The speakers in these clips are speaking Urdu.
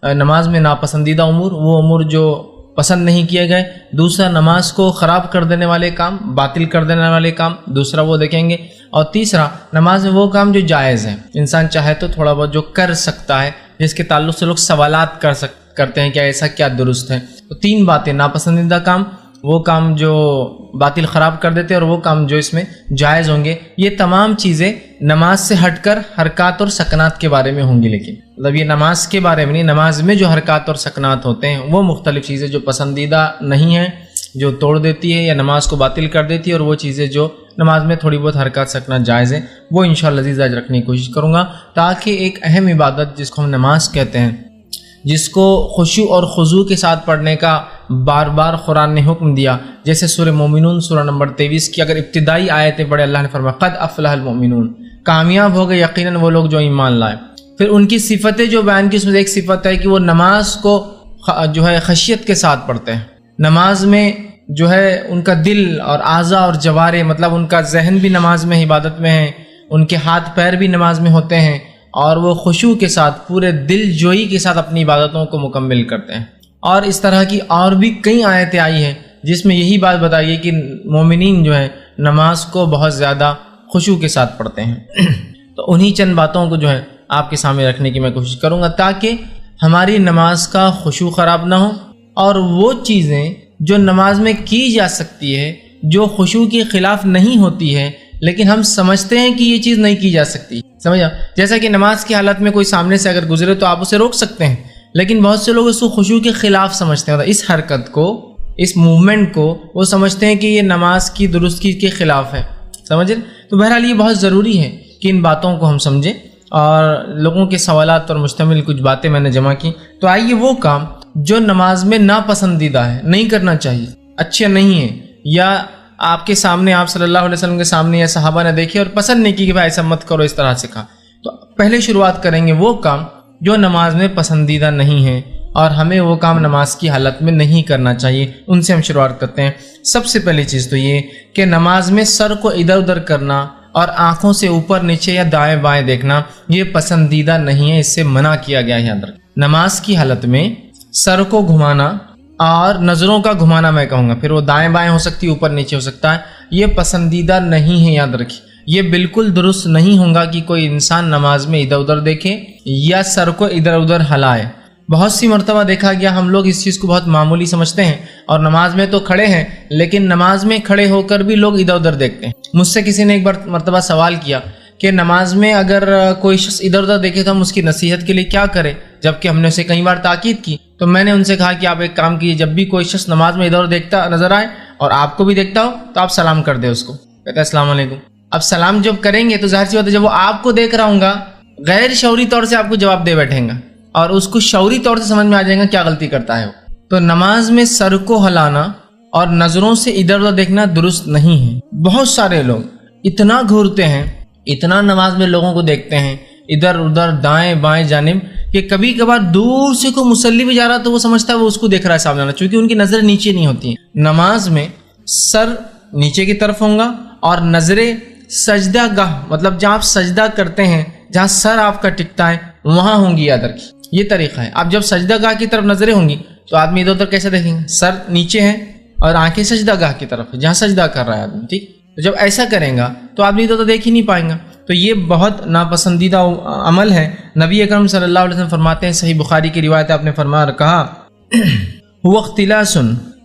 نماز میں ناپسندیدہ امور، وہ امور جو پسند نہیں کیے گئے. دوسرا نماز کو خراب کر دینے والے کام، باطل کر دینے والے کام، دوسرا وہ دیکھیں گے. اور تیسرا نماز میں وہ کام جو جائز ہیں، انسان چاہے تو تھوڑا بہت جو کر سکتا ہے، جس کے تعلق سے لوگ سوالات کرتے ہیں کہ ایسا کیا درست ہے. تو تین باتیں: ناپسندیدہ کام، وہ کام جو باطل خراب کر دیتے ہیں، اور وہ کام جو اس میں جائز ہوں گے. یہ تمام چیزیں نماز سے ہٹ کر حرکات اور سکنات کے بارے میں ہوں گی. لیکن مطلب یہ نماز کے بارے میں نہیں، نماز میں جو حرکات اور سکنات ہوتے ہیں وہ مختلف چیزیں جو پسندیدہ نہیں ہیں، جو توڑ دیتی ہے یا نماز کو باطل کر دیتی ہے، اور وہ چیزیں جو نماز میں تھوڑی بہت حرکات سکنات جائز ہیں، وہ انشاءاللہ عزیز آج رکھنے کی کوشش کروں گا، تاکہ ایک اہم عبادت جس کو ہم نماز کہتے ہیں، جس کو خشوع اور خضوع کے ساتھ پڑھنے کا بار بار قرآن نے حکم دیا. جیسے سورہ مومنون سورہ نمبر 23 کی اگر ابتدائی آیتیں پڑھے، اللہ نے فرمایا قد افلح المؤمنون، کامیاب ہو گئے یقیناً وہ لوگ جو ایمان لائے. پھر ان کی صفتیں جو بیان کی، اس میں ایک صفت ہے کہ وہ نماز کو جو ہے خشیت کے ساتھ پڑھتے ہیں. نماز میں جو ہے ان کا دل اور اعضاء اور جوارے، مطلب ان کا ذہن بھی نماز میں عبادت میں ہے، ان کے ہاتھ پیر بھی نماز میں ہوتے ہیں، اور وہ خشوع کے ساتھ پورے دل جوئی کے ساتھ اپنی عبادتوں کو مکمل کرتے ہیں. اور اس طرح کی اور بھی کئی آیتیں آئی ہیں جس میں یہی بات بتائی ہے کہ مومنین جو ہے نماز کو بہت زیادہ خشوع کے ساتھ پڑھتے ہیں. تو انہی چند باتوں کو جو ہے آپ کے سامنے رکھنے کی میں کوشش کروں گا، تاکہ ہماری نماز کا خشوع خراب نہ ہو، اور وہ چیزیں جو نماز میں کی جا سکتی ہے جو خشوع کے خلاف نہیں ہوتی ہے، لیکن ہم سمجھتے ہیں کہ یہ چیز نہیں کی جا سکتی. سمجھا؟ جیسا کہ نماز کی حالت میں کوئی سامنے سے اگر گزرے تو آپ اسے روک سکتے ہیں، لیکن بہت سے لوگ اس کو خشوع کے خلاف سمجھتے ہیں، اس حرکت کو، اس موومنٹ کو وہ سمجھتے ہیں کہ یہ نماز کی درستگی کے خلاف ہے. سمجھیں؟ تو بہرحال یہ بہت ضروری ہے کہ ان باتوں کو ہم سمجھیں. اور لوگوں کے سوالات پر مشتمل کچھ باتیں میں نے جمع کی. تو آئیے وہ کام جو نماز میں ناپسندیدہ ہے، نہیں کرنا چاہیے، اچھے نہیں ہیں، یا آپ کے سامنے، آپ صلی اللہ علیہ وسلم کے سامنے یا صحابہ نے دیکھے اور پسند نہیں کی کہ بھائی ایسا مت کرو، اس طرح سے کہا. تو پہلے شروعات کریں گے وہ کام جو نماز میں پسندیدہ نہیں ہیں، اور ہمیں وہ کام نماز کی حالت میں نہیں کرنا چاہیے. ان سے ہم شروعات کرتے ہیں. سب سے پہلی چیز تو یہ کہ نماز میں سر کو ادھر ادھر کرنا اور آنکھوں سے اوپر نیچے یا دائیں بائیں دیکھنا یہ پسندیدہ نہیں ہے، اس سے منع کیا گیا ہے. یاد رکھیں، نماز کی حالت میں سر کو گھمانا اور نظروں کا گھمانا میں کہوں گا، پھر وہ دائیں بائیں ہو سکتی ہے، اوپر نیچے ہو سکتا ہے، یہ پسندیدہ نہیں ہے. یاد رکھیں، یہ بالکل درست نہیں ہوگا کہ کوئی انسان نماز میں ادھر ادھر دیکھے یا سر کو ادھر ادھر ہلائے. بہت سی مرتبہ دیکھا گیا ہم لوگ اس چیز کو بہت معمولی سمجھتے ہیں، اور نماز میں تو کھڑے ہیں لیکن نماز میں کھڑے ہو کر بھی لوگ ادھر ادھر دیکھتے ہیں. مجھ سے کسی نے ایک بار مرتبہ سوال کیا کہ نماز میں اگر کوئی شخص ادھر ادھر دیکھے تو ہم اس کی نصیحت کے لیے کیا کریں، جبکہ ہم نے اسے کئی بار تاکید کی. تو میں نے ان سے کہا کہ آپ ایک کام کیجیے، جب بھی کوئی شخص نماز میں ادھر ادھر دیکھتا نظر آئے اور آپ کو بھی دیکھتا ہو تو آپ سلام کر دیں اس کو. کہتا ہے السلام علیکم. اب سلام جب کریں گے تو ظاہر سی بات ہے جب وہ آپ کو دیکھ رہا ہوں گا غیر شعوری طور سے آپ کو جواب دے بیٹھیں گا، اور اس کو شعوری طور سے سمجھ میں آ جائے گا کیا غلطی کرتا ہے وہ. تو نماز میں سر کو ہلانا اور نظروں سے ادھر ادھر دیکھنا درست نہیں ہے. بہت سارے لوگ اتنا گھورتے ہیں، اتنا نماز میں لوگوں کو دیکھتے ہیں ادھر ادھر دائیں بائیں جانب، کہ کبھی کبھار دور سے کوئی مصلی بھی جا رہا تو وہ سمجھتا ہے وہ اس کو دیکھ رہا ہے سامنے والا، چونکہ ان کی نظریں نیچے نہیں ہوتی ہیں. نماز میں سر نیچے کی طرف ہوں گا اور نظریں سجدہ گاہ، مطلب جہاں آپ سجدہ کرتے ہیں، جہاں سر آپ کا ٹکتا ہے وہاں ہوں گی. یاد رکھیے یہ طریقہ ہے. آپ جب سجدہ گاہ کی طرف نظریں ہوں گی تو آدمی ادھر ادھر کیسے دیکھیں گے؟ سر نیچے ہے اور آنکھیں سجدہ گاہ کی طرف ہے جہاں سجدہ کر رہا ہے آدمی. ٹھیک، تو جب ایسا کریں گا تو آدمی ادھر ادھر دیکھ ہی نہیں پائیں گا. تو یہ بہت ناپسندیدہ عمل ہے. نبی اکرم صلی اللہ علیہ وسلم فرماتے ہیں، صحیح بخاری کی روایت ہے، آپ نے فرمایا اور کہا هو اختلاس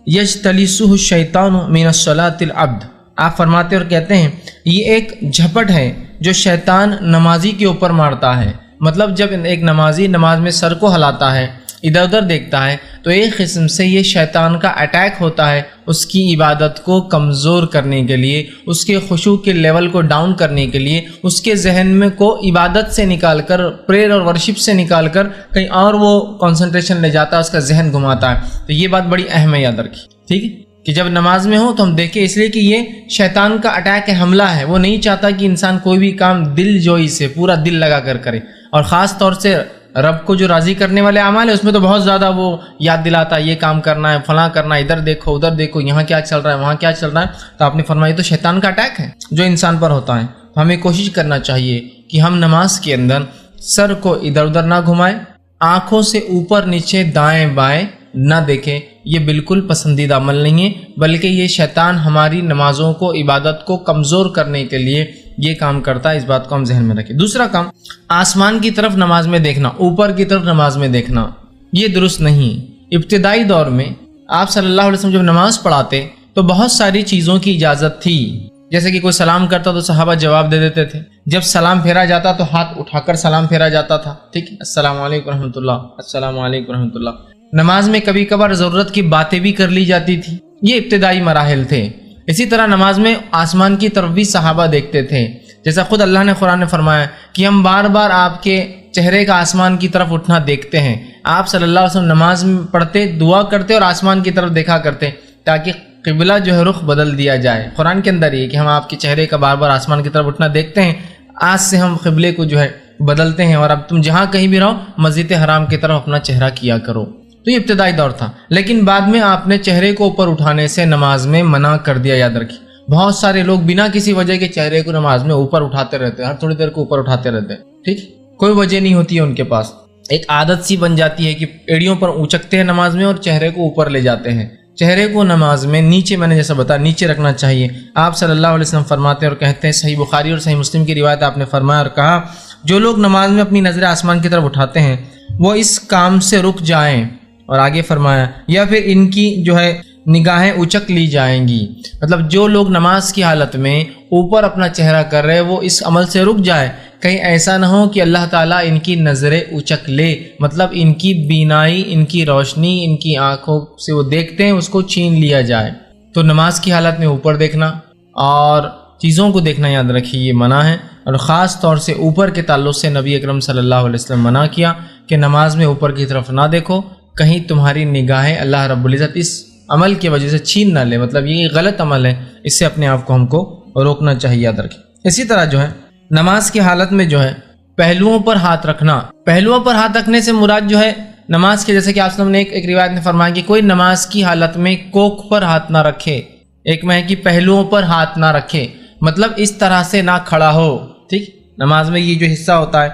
یجتلسہ الشیطان من الصلاۃ العبد. آپ فرماتے اور کہتے ہیں یہ ایک جھپٹ ہے جو شیطان نمازی کے اوپر مارتا ہے. مطلب جب ایک نمازی نماز میں سر کو ہلاتا ہے، ادھر ادھر دیکھتا ہے، تو ایک قسم سے یہ شیطان کا اٹیک ہوتا ہے اس کی عبادت کو کمزور کرنے کے لیے، اس کے خشوع کے لیول کو ڈاؤن کرنے کے لیے، اس کے ذہن میں کو عبادت سے نکال کر، پریئر اور ورشپ سے نکال کر کہیں اور وہ کنسنٹریشن لے جاتا ہے، اس کا ذہن گھماتا ہے. تو یہ بات بڑی اہم ہے، یاد رکھیے. ٹھیک ہے کہ جب نماز میں ہو تو ہم دیکھیں، اس لیے کہ یہ شیطان کا اٹیک ہے، حملہ ہے. وہ نہیں چاہتا کہ انسان کوئی بھی کام دل جوئی سے پورا دل لگا کر کرے، اور خاص طور سے رب کو جو راضی کرنے والے اعمال ہے اس میں تو بہت زیادہ وہ یاد دلاتا ہے یہ کام کرنا ہے، فلاں کرنا ہے، ادھر دیکھو ادھر دیکھو، یہاں کیا چل رہا ہے وہاں کیا چل رہا ہے. تو آپ نے فرمایا تو شیطان کا اٹیک ہے جو انسان پر ہوتا ہے. تو ہمیں کوشش کرنا چاہیے کہ ہم نماز کے اندر سر کو ادھر ادھر نہ گھمائیں آنکھوں سے اوپر نیچے دائیں بائیں نہ دیکھیں، یہ بالکل پسندیدہ عمل نہیں ہے، بلکہ یہ شیطان ہماری نمازوں کو، عبادت کو کمزور کرنے کے لیے یہ کام کرتا ہے، اس بات کو ہم ذہن میں رکھیں۔ دوسرا کام، آسمان کی طرف نماز میں دیکھنا، اوپر کی طرف نماز میں دیکھنا، یہ درست نہیں۔ ابتدائی دور میں آپ صلی اللہ علیہ وسلم جب نماز پڑھاتے تو بہت ساری چیزوں کی اجازت تھی، جیسے کہ کوئی سلام کرتا تو صحابہ جواب دے دیتے تھے، جب سلام پھیرا جاتا تو ہاتھ اٹھا کر سلام پھیرا جاتا تھا، ٹھیک، السلام علیکم رحمۃ اللہ، السلام علیکم رحمۃ اللہ۔ نماز میں کبھی کبھار ضرورت کی باتیں بھی کر لی جاتی تھی، یہ ابتدائی مراحل تھے۔ اسی طرح نماز میں آسمان کی طرف بھی صحابہ دیکھتے تھے، جیسا خود اللہ نے قرآن میں فرمایا کہ ہم بار بار آپ کے چہرے کا آسمان کی طرف اٹھنا دیکھتے ہیں۔ آپ صلی اللہ علیہ وسلم نماز میں پڑھتے، دعا کرتے اور آسمان کی طرف دیکھا کرتے تاکہ قبلہ جو ہے رخ بدل دیا جائے۔ قرآن کے اندر یہ کہ ہم آپ کے چہرے کا بار بار آسمان کی طرف اٹھنا دیکھتے ہیں، آج سے ہم قبلے کو جو ہے بدلتے ہیں، اور اب تم جہاں کہیں بھی رہو مسجد حرام کی طرف اپنا چہرہ کیا کرو۔ تو یہ ابتدائی دور تھا، لیکن بعد میں آپ نے چہرے کو اوپر اٹھانے سے نماز میں منع کر دیا۔ یاد رکھیے، بہت سارے لوگ بنا کسی وجہ کے چہرے کو نماز میں اوپر اٹھاتے رہتے ہیں، ہر تھوڑی دیر کو اوپر اٹھاتے رہتے ہیں، ٹھیک، کوئی وجہ نہیں ہوتی ہے ان کے پاس، ایک عادت سی بن جاتی ہے کہ ایڑیوں پر اونچکتے ہیں نماز میں اور چہرے کو اوپر لے جاتے ہیں۔ چہرے کو نماز میں نیچے، میں نے جیسا بتایا، نیچے رکھنا چاہیے۔ آپ صلی اللہ علیہ وسلم فرماتے ہیں اور کہتے ہیں، صحیح بخاری اور صحیح مسلم کی روایت آپ نے فرمایا اور کہا، جو لوگ نماز میں اپنی نظریں آسمان کی طرف اٹھاتے ہیں وہ اس کام سے رک جائیں، اور آگے فرمایا، یا پھر ان کی جو ہے نگاہیں اچک لی جائیں گی۔ مطلب جو لوگ نماز کی حالت میں اوپر اپنا چہرہ کر رہے وہ اس عمل سے رک جائے، کہیں ایسا نہ ہو کہ اللہ تعالیٰ ان کی نظریں اچک لے، مطلب ان کی بینائی، ان کی روشنی، ان کی آنکھوں سے وہ دیکھتے ہیں اس کو چھین لیا جائے۔ تو نماز کی حالت میں اوپر دیکھنا اور چیزوں کو دیکھنا، یاد رکھیے، یہ منع ہے، اور خاص طور سے اوپر کے تعلق سے نبی اکرم صلی اللہ علیہ وسلم منع کیا کہ نماز میں اوپر کی طرف نہ دیکھو، کہیں تمہاری نگاہیں اللہ رب العزت اس عمل کی وجہ سے چھین نہ لے، مطلب یہ غلط عمل ہے، اس سے اپنے آپ کو ہم کو روکنا چاہیے، یاد رکھیں۔ اسی طرح جو ہے نماز کی حالت میں جو ہے پہلوؤں پر ہاتھ رکھنا، پہلوؤں پر ہاتھ رکھنے سے مراد جو ہے نماز کے، جیسے کہ آپ نے ایک روایت میں فرمایا کہ کوئی نماز کی حالت میں کوکھ پر ہاتھ نہ رکھے، ایک میں ہے کہ پہلوؤں پر ہاتھ نہ رکھے، مطلب اس طرح سے نہ کھڑا ہو، ٹھیک، نماز میں یہ جو حصہ ہوتا ہے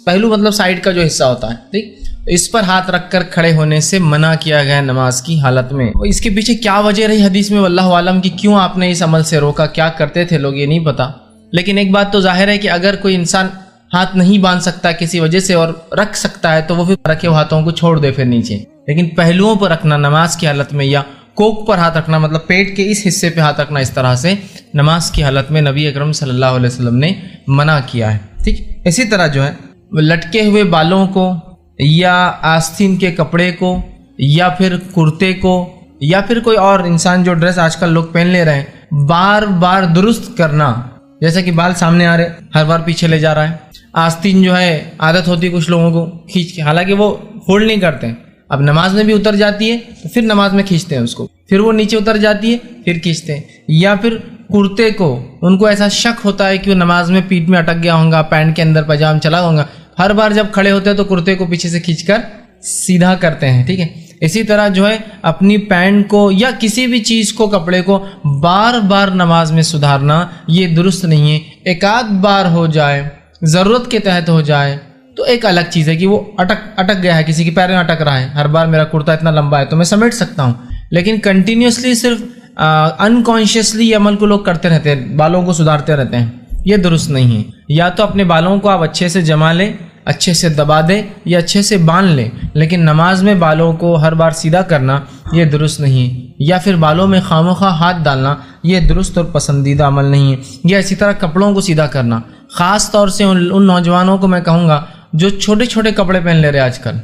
پہلو مطلب سائیڈ کا جو حصہ ہوتا ہے، ٹھیک، اس پر ہاتھ رکھ کر کھڑے ہونے سے منع کیا گیا نماز کی حالت میں۔ اس کے پیچھے کیا وجہ رہی حدیث میں واللہ عالم کی، کیوں آپ نے اس عمل سے روکا، کیا کرتے تھے لوگ، یہ نہیں پتا، لیکن ایک بات تو ظاہر ہے کہ اگر کوئی انسان ہاتھ نہیں باندھ سکتا کسی وجہ سے اور رکھ سکتا ہے تو وہ پھر رکھے ہاتھوں کو چھوڑ دے پھر نیچے، لیکن پہلوؤں پر رکھنا نماز کی حالت میں، یا کوک پر ہاتھ رکھنا مطلب پیٹ کے اس حصے پہ ہاتھ رکھنا، اس طرح سے نماز کی حالت میں نبی اکرم صلی اللہ علیہ وسلم نے منع کیا ہے، ٹھیک۔ اسی طرح جو ہے لٹکے ہوئے بالوں کو یا آستین کے کپڑے کو یا پھر کرتے کو یا پھر کوئی اور انسان جو ڈریس آج کل لوگ پہن لے رہے ہیں، بار بار درست کرنا، جیسا کہ بال سامنے آ رہے ہر بار پیچھے لے جا رہا ہے، آستین جو ہے عادت ہوتی ہے کچھ لوگوں کو کھینچ کے، حالانکہ وہ فولڈ نہیں کرتے ہیں، اب نماز میں بھی اتر جاتی ہے تو پھر نماز میں کھینچتے ہیں اس کو، پھر وہ نیچے اتر جاتی ہے پھر کھینچتے ہیں، یا پھر کرتے کو ان کو ایسا شک ہوتا ہے کہ وہ نماز میں پیٹ میں اٹک گیا ہوگا، پینٹ کے اندر پاجام چلا ہوگا، ہر بار جب کھڑے ہوتے ہیں تو کرتے کو پیچھے سے کھینچ کر سیدھا کرتے ہیں، ٹھیک ہے۔ اسی طرح جو ہے اپنی پینٹ کو یا کسی بھی چیز کو، کپڑے کو بار بار نماز میں سدھارنا یہ درست نہیں ہے، ایک آدھ بار ہو جائے، ضرورت کے تحت ہو جائے تو ایک الگ چیز ہے کہ وہ اٹک گیا ہے، کسی کے پیر میں اٹک رہا ہے، ہر بار میرا کرتا اتنا لمبا ہے تو میں سمیٹ سکتا ہوں، لیکن کنٹینیوسلی صرف انکانشیسلی یہ عمل کو لوگ کرتے رہتے ہیں، بالوں کو سدھارتے رہتے ہیں، یہ درست نہیں ہے۔ یا تو اپنے بالوں کو آپ اچھے سے جما لیں، اچھے سے دبا دیں یا اچھے سے باندھ لیں، لیکن نماز میں بالوں کو ہر بار سیدھا کرنا یہ درست نہیں ہے، یا پھر بالوں میں خواہ ہاتھ ڈالنا یہ درست اور پسندیدہ عمل نہیں ہے، یا اسی طرح کپڑوں کو سیدھا کرنا، خاص طور سے ان نوجوانوں کو میں کہوں گا جو چھوٹے چھوٹے کپڑے پہن لے رہے ہیں آج کل،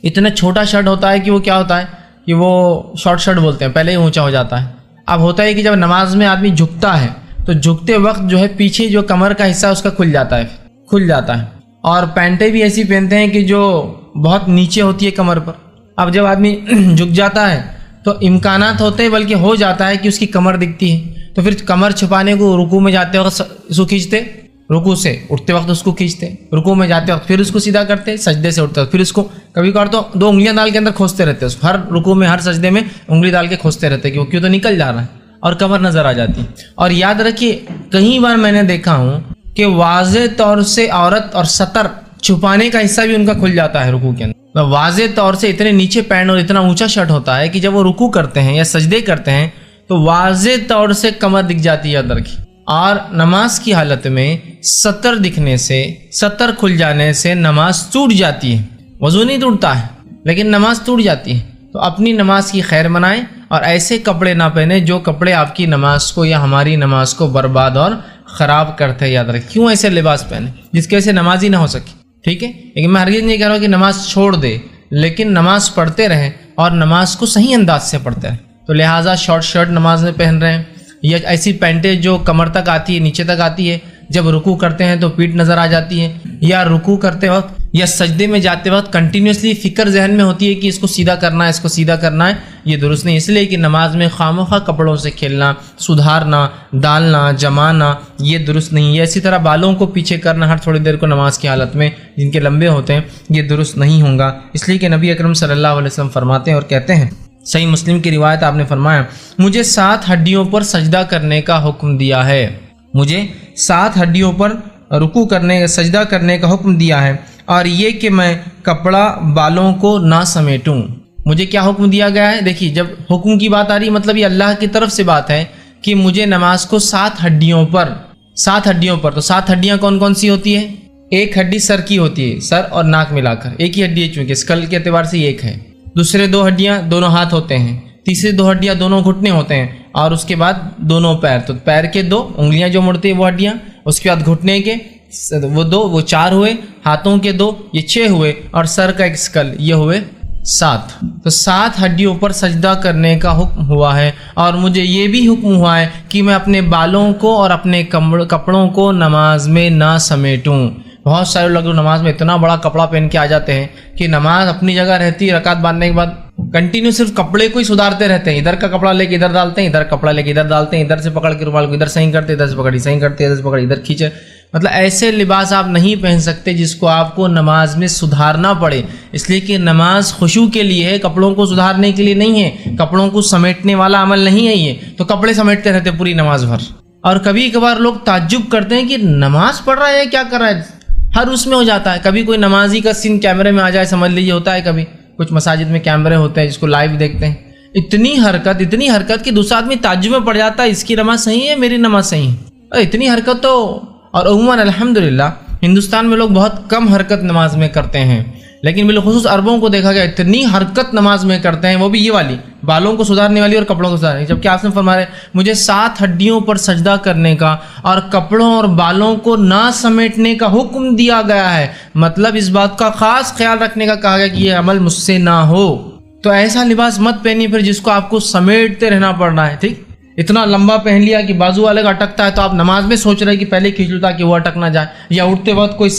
اتنا چھوٹا شرٹ ہوتا ہے کہ وہ کیا ہوتا ہے کہ وہ شارٹ شرٹ بولتے ہیں، پہلے ہی اونچا ہو جاتا ہے۔ اب ہوتا ہے کہ جب نماز میں آدمی جھکتا ہے تو جھکتے وقت جو ہے پیچھے جو کمر کا حصہ اس کا کھل جاتا ہے، اور پینٹیں بھی ایسی پہنتے ہیں کہ جو بہت نیچے ہوتی ہے کمر پر۔ اب جب آدمی جھک جاتا ہے تو امکانات ہوتے ہیں، بلکہ ہو جاتا ہے کہ اس کی کمر دکھتی ہے، تو پھر کمر چھپانے کو رکوع میں جاتے وقت اس کو کھینچتے، رکوع سے اٹھتے وقت اس کو کھینچتے، رکوع میں جاتے وقت پھر اس کو سیدھا کرتے، سجدے سے اٹھتے وقت پھر اس کو کبھی کبھار تو 2 انگلیاں ڈال کے اندر کھوستے رہتے، ہر رکوع میں ہر سجدے میں انگلی ڈال کے کھوستے رہتے کہ وہ کیوں تو نکل جا رہا ہے اور کمر نظر آ جاتی۔ اور یاد رکھیے کئی بار میں نے دیکھا ہوں کہ واضح طور سے عورت اور سطر چھپانے کا حصہ بھی ان کا کھل جاتا ہے رکوع کے اندر. واضح طور سے اتنے نیچے پینٹ اور اتنا اونچا شرٹ ہوتا ہے کہ جب وہ رکوع کرتے ہیں یا سجدے کرتے ہیں تو واضح طور سے کمر دکھ جاتی ہے ادھر کی. اور نماز کی حالت میں سطر دکھنے سے، سطر کھل جانے سے نماز ٹوٹ جاتی ہے. وضو نہیں ٹوٹتا ہے لیکن نماز ٹوٹ جاتی ہے. تو اپنی نماز کی خیر منائیں اور ایسے کپڑے نہ پہنیں جو کپڑے آپ کی نماز کو یا ہماری نماز کو برباد اور خراب کرتے. یاد رکھیں کیوں ایسے لباس پہنے جس کی وجہ سے نماز ہی نہ ہو سکے. ٹھیک ہے، لیکن میں ہرگز نہیں کہہ رہا ہوں کہ نماز چھوڑ دے، لیکن نماز پڑھتے رہیں اور نماز کو صحیح انداز سے پڑھتے رہیں. تو لہٰذا شارٹ شرٹ نماز میں پہن رہے ہیں یا ایسی پینٹیں جو کمر تک آتی ہے، نیچے تک آتی ہے، جب رکوع کرتے ہیں تو پیٹھ نظر آ جاتی ہے، یا رکوع کرتے وقت یا سجدے میں جاتے وقت کنٹینیوسلی فکر ذہن میں ہوتی ہے کہ اس کو سیدھا کرنا ہے، اس کو سیدھا کرنا ہے. یہ درست نہیں. اس لیے کہ نماز میں خواہ کپڑوں سے کھیلنا، سدھارنا، ڈالنا، جمانا یہ درست نہیں ہے. اسی طرح بالوں کو پیچھے کرنا ہر تھوڑی دیر کو نماز کی حالت میں جن کے لمبے ہوتے ہیں یہ درست نہیں ہوگا. اس لیے کہ نبی اکرم صلی اللہ علیہ وسلم فرماتے ہیں اور کہتے ہیں، صحیح مسلم کی روایت آپ نے فرمایا، مجھے 7 ہڈیوں پر سجدہ کرنے کا حکم دیا ہے. مجھے 7 ہڈیوں پر رکوع کرنے، سجدہ کرنے کا حکم دیا ہے، اور یہ کہ میں کپڑا بالوں کو نہ سمیٹوں. مجھے کیا حکم دیا گیا ہے؟ دیکھیے جب حکم کی بات آ رہی مطلب یہ اللہ کی طرف سے بات ہے کہ مجھے نماز کو 7 ہڈیوں پر تو 7 ہڈیاں کون کون سی ہوتی ہے؟ ایک ہڈی سر کی ہوتی ہے، سر اور ناک ملا کر ایک ہی ہڈی ہے، چونکہ اسکل کے اعتبار سے یہ ایک ہے. دوسرے 2 ہڈیاں دونوں ہاتھ ہوتے ہیں، تیسری 2 ہڈیاں دونوں گھٹنے ہوتے ہیں، اور اس کے بعد دونوں پیر. تو پیر کے 2 انگلیاں جو مڑتی ہیں وہ ہڈیاں، اس کے بعد گھٹنے کے وہ 2، وہ 4 ہوئے، ہاتھوں کے 2 یہ 6 ہوئے، اور سر کا ایک اسکل یہ ہوئے 7. تو 7 ہڈیوں پر سجدہ کرنے کا حکم ہوا ہے. اور مجھے یہ بھی حکم ہوا ہے کہ میں اپنے بالوں کو اور اپنے کپڑوں کو نماز میں نہ سمیٹوں. بہت سارے لوگ نماز میں اتنا بڑا کپڑا پہن کے آ جاتے ہیں کہ نماز اپنی جگہ رہتی ہے، رکعت باندھنے کے بعد کنٹینیو صرف کپڑے کو ہی سدھارتے رہتے ہیں. ادھر کا کپڑا لے کے ادھر ڈالتے ہیں، ادھر کپڑا لے کے ادھر ڈالتے ہیں، ادھر سے پکڑ کے رومال کو ادھر صحیح کرتے، ادھر سے پکڑی صحیح کرتے، ادھر سے پکڑی ادھر کھینچے. مطلب ایسے لباس آپ نہیں پہن سکتے جس کو آپ کو نماز میں سدھارنا پڑے. اس لیے کہ نماز خشوع کے لیے ہے، کپڑوں کو سدھارنے کے لیے نہیں ہے. کپڑوں کو سمیٹنے والا عمل نہیں ہے یہ. تو کپڑے سمیٹتے رہتے پوری نماز بھر. اور کبھی کبھار لوگ تعجب کرتے ہیں کہ نماز پڑھ رہا ہے کیا کر رہا ہے، ہر اس میں ہو جاتا ہے. کبھی کوئی نمازی کا سین کیمرے میں آ جائے سمجھ لیجیے ہوتا ہے. کبھی کچھ مساجد میں کیمرے ہوتے ہیں جس کو لائیو دیکھتے ہیں. اتنی حرکت کہ دوسرا آدمی تعجب میں پڑ جاتا ہے اس کی نماز صحیح ہے میری نماز صحیح ہے. اتنی حرکت تو، اور عموماً الحمدللہ ہندوستان میں لوگ بہت کم حرکت نماز میں کرتے ہیں، لیکن بالخصوص عربوں کو دیکھا گیا اتنی حرکت نماز میں کرتے ہیں، وہ بھی یہ والی بالوں کو سدھارنے والی اور کپڑوں کو سدھارنے. جبکہ آپ نے فرمایا مجھے 7 ہڈیوں پر سجدہ کرنے کا اور کپڑوں اور بالوں کو نہ سمیٹنے کا حکم دیا گیا ہے. مطلب اس بات کا خاص خیال رکھنے کا کہا گیا کہ یہ عمل مجھ سے نہ ہو. تو ایسا لباس مت پہنیے پھر جس کو آپ کو سمیٹتے رہنا پڑ رہا ہے. ٹھیک، اتنا لمبا پہن لیا کہ بازو والے کا اٹکتا ہے تو آپ نماز میں سوچ رہے کہ پہلے کھینچ لوں تاکہ وہ اٹک نہ جائے، یا اٹھتے وقت کوئی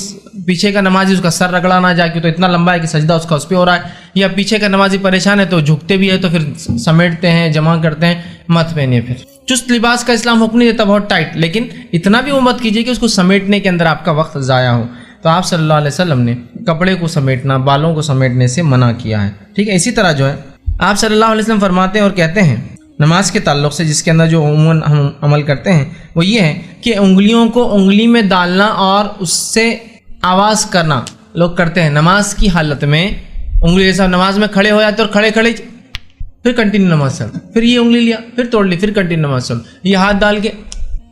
پیچھے کا نمازی اس کا سر رگڑا نہ جائے کہ تو اتنا لمبا ہے کہ سجدہ اس کا اس پہ ہو رہا ہے، یا پیچھے کا نمازی پریشان ہے تو جھکتے بھی ہے تو پھر سمیٹتے ہیں، جمع کرتے ہیں. مت پہنیے پھر. چست لباس کا اسلام حکم نہیں دیتا بہت ٹائٹ، لیکن اتنا بھی وہ مت کیجیے کہ اس کو سمیٹنے کے اندر آپ کا وقت ضائع ہو. تو آپ صلی اللہ علیہ وسلم نے کپڑے کو سمیٹنا، بالوں کو سمیٹنے سے منع کیا ہے. ٹھیک ہے. اسی طرح جو ہے آپ صلی اللہ علیہ وسلم فرماتے ہیں اور کہتے ہیں نماز کے تعلق سے جس کے اندر جو عموماً ہم عمل کرتے ہیں وہ یہ ہے کہ انگلیوں کو انگلی میں ڈالنا اور اس سے آواز کرنا لوگ کرتے ہیں نماز کی حالت میں. انگلی جیسا نماز میں کھڑے ہو جاتے اور کھڑے پھر کنٹینیو نماز چلو، پھر یہ انگلی لیا پھر توڑ لی، پھر کنٹینیو نماز چلو، یہ ہاتھ ڈال کے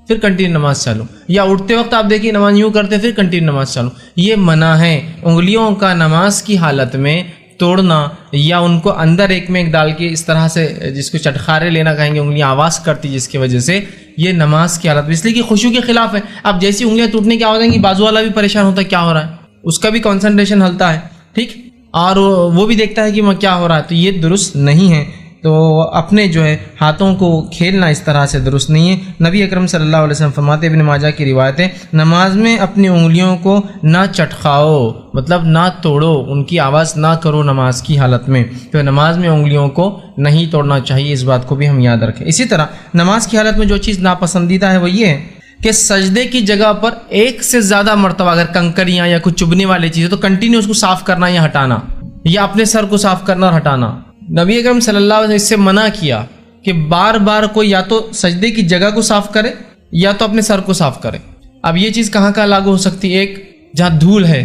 پھر کنٹینیو نماز چلو، یا اٹھتے وقت آپ دیکھیے نماز یوں کرتے پھر کنٹینیو نماز چلو. یہ منع ہے. انگلیوں کا نماز کی حالت میں توڑنا یا ان کو اندر ایک میں ایک ڈال کے اس طرح سے جس کو چٹخارے لینا کہیں گے، انگلیاں آواز کرتی جس کی وجہ سے یہ نماز کی حالت، اس لیے کہ خشوع کے خلاف ہے. اب جیسی انگلیاں ٹوٹنے کی آواز آئیں گی بازو والا بھی پریشان ہوتا ہے کیا ہو رہا ہے، اس کا بھی کنسنٹریشن ہلتا ہے. ٹھیک، اور وہ بھی دیکھتا ہے کہ میں کیا ہو رہا ہے. تو یہ درست نہیں ہے. تو اپنے جو ہے ہاتھوں کو کھیلنا اس طرح سے درست نہیں ہے. نبی اکرم صلی اللہ علیہ وسلم فرماتے ابن ماجہ کی روایت ہے نماز میں اپنی انگلیوں کو نہ چٹخاؤ، مطلب نہ توڑو، ان کی آواز نہ کرو نماز کی حالت میں. تو نماز میں انگلیوں کو نہیں توڑنا چاہیے، اس بات کو بھی ہم یاد رکھیں. اسی طرح نماز کی حالت میں جو چیز ناپسندیدہ ہے وہ یہ ہے کہ سجدے کی جگہ پر ایک سے زیادہ مرتبہ اگر کنکریاں یا کچھ چبھنے والی چیزیں تو کنٹینیو اس کو صاف کرنا یا ہٹانا، یا اپنے سر کو صاف کرنا اور ہٹانا. نبی اکرم صلی اللہ علیہ وسلم اس سے منع کیا کہ بار بار کوئی یا تو سجدے کی جگہ کو صاف کرے یا تو اپنے سر کو صاف کرے. اب یہ چیز کہاں لاگو ہو سکتی ہے؟ ایک جہاں دھول ہے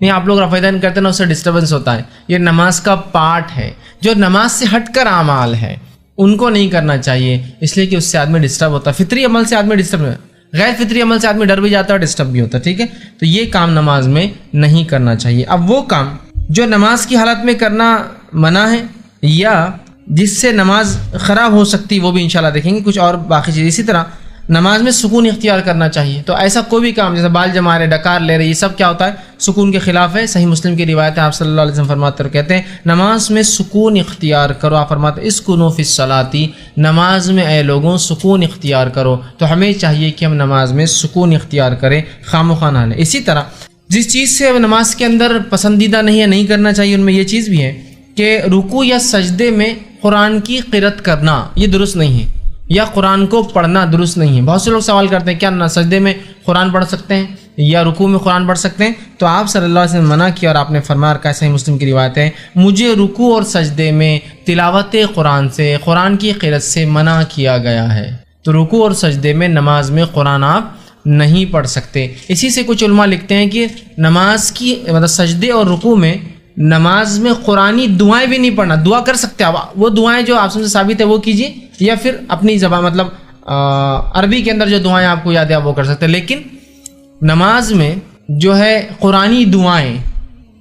نہیں آپ لوگ رفع یدین کرتے ہیں نا اس سے ڈسٹربنس ہوتا ہے. یہ نماز کا پارٹ ہے. جو نماز سے ہٹ کر اعمال ہے ان کو نہیں کرنا چاہیے، اس لیے کہ اس سے آدمی ڈسٹرب ہوتا ہے. فطری عمل سے آدمی ڈسٹرب، غیر فطری عمل سے آدمی ڈر بھی جاتا ہے اور ڈسٹرب بھی ہوتا ہے. ٹھیک ہے، تو یہ کام نماز میں نہیں کرنا چاہیے. اب وہ کام جو نماز کی حالت میں کرنا منع ہے یا جس سے نماز خراب ہو سکتی، وہ بھی انشاءاللہ دیکھیں گے کچھ اور باقی چیز. اسی طرح نماز میں سکون اختیار کرنا چاہیے. تو ایسا کوئی بھی کام جیسے بال جما رہے، ڈکار لے رہے، یہ سب کیا ہوتا ہے؟ سکون کے خلاف ہے. صحیح مسلم کی روایت ہے، آپ صلی اللہ علیہ وسلم فرماتے ہیں، کہتے ہیں نماز میں سکون اختیار کرو. آپ فرماتے ہیں اسکنوا فی الصلاۃ، نماز میں اے لوگوں سکون اختیار کرو. تو ہمیں چاہیے کہ ہم نماز میں سکون اختیار کریں، خامخواہ نہ لیں. اسی طرح جس چیز سے نماز کے اندر پسندیدہ نہیں ہے، نہیں کرنا چاہیے، ان میں یہ چیز بھی ہے کہ رکوع یا سجدے میں قرآن کی قرأت کرنا، یہ درست نہیں ہے، یا قرآن کو پڑھنا درست نہیں ہے. بہت سے لوگ سوال کرتے ہیں کیا سجدے میں قرآن پڑھ سکتے ہیں یا رکوع میں قرآن پڑھ سکتے ہیں؟ تو آپ صلی اللہ علیہ وسلم منع کیا اور آپ نے فرمایا کہ صحیح مسلم کی روایت ہے، مجھے رکوع اور سجدے میں تلاوت قرآن سے، قرآن کی قرأت سے منع کیا گیا ہے. تو رکوع اور سجدے میں نماز میں قرآن آپ نہیں پڑھ سکتے. اسی سے کچھ علماء لکھتے ہیں کہ نماز کی مطلب سجدے اور رکوع میں نماز میں قرآنی دعائیں بھی نہیں پڑھنا. دعا کر سکتے آپ، وہ دعائیں جو آپ سے ثابت ہے وہ کیجیے، یا پھر اپنی زبان مطلب عربی کے اندر جو دعائیں آپ کو یاد ہے وہ کر سکتے ہیں. لیکن نماز میں جو ہے قرآنی دعائیں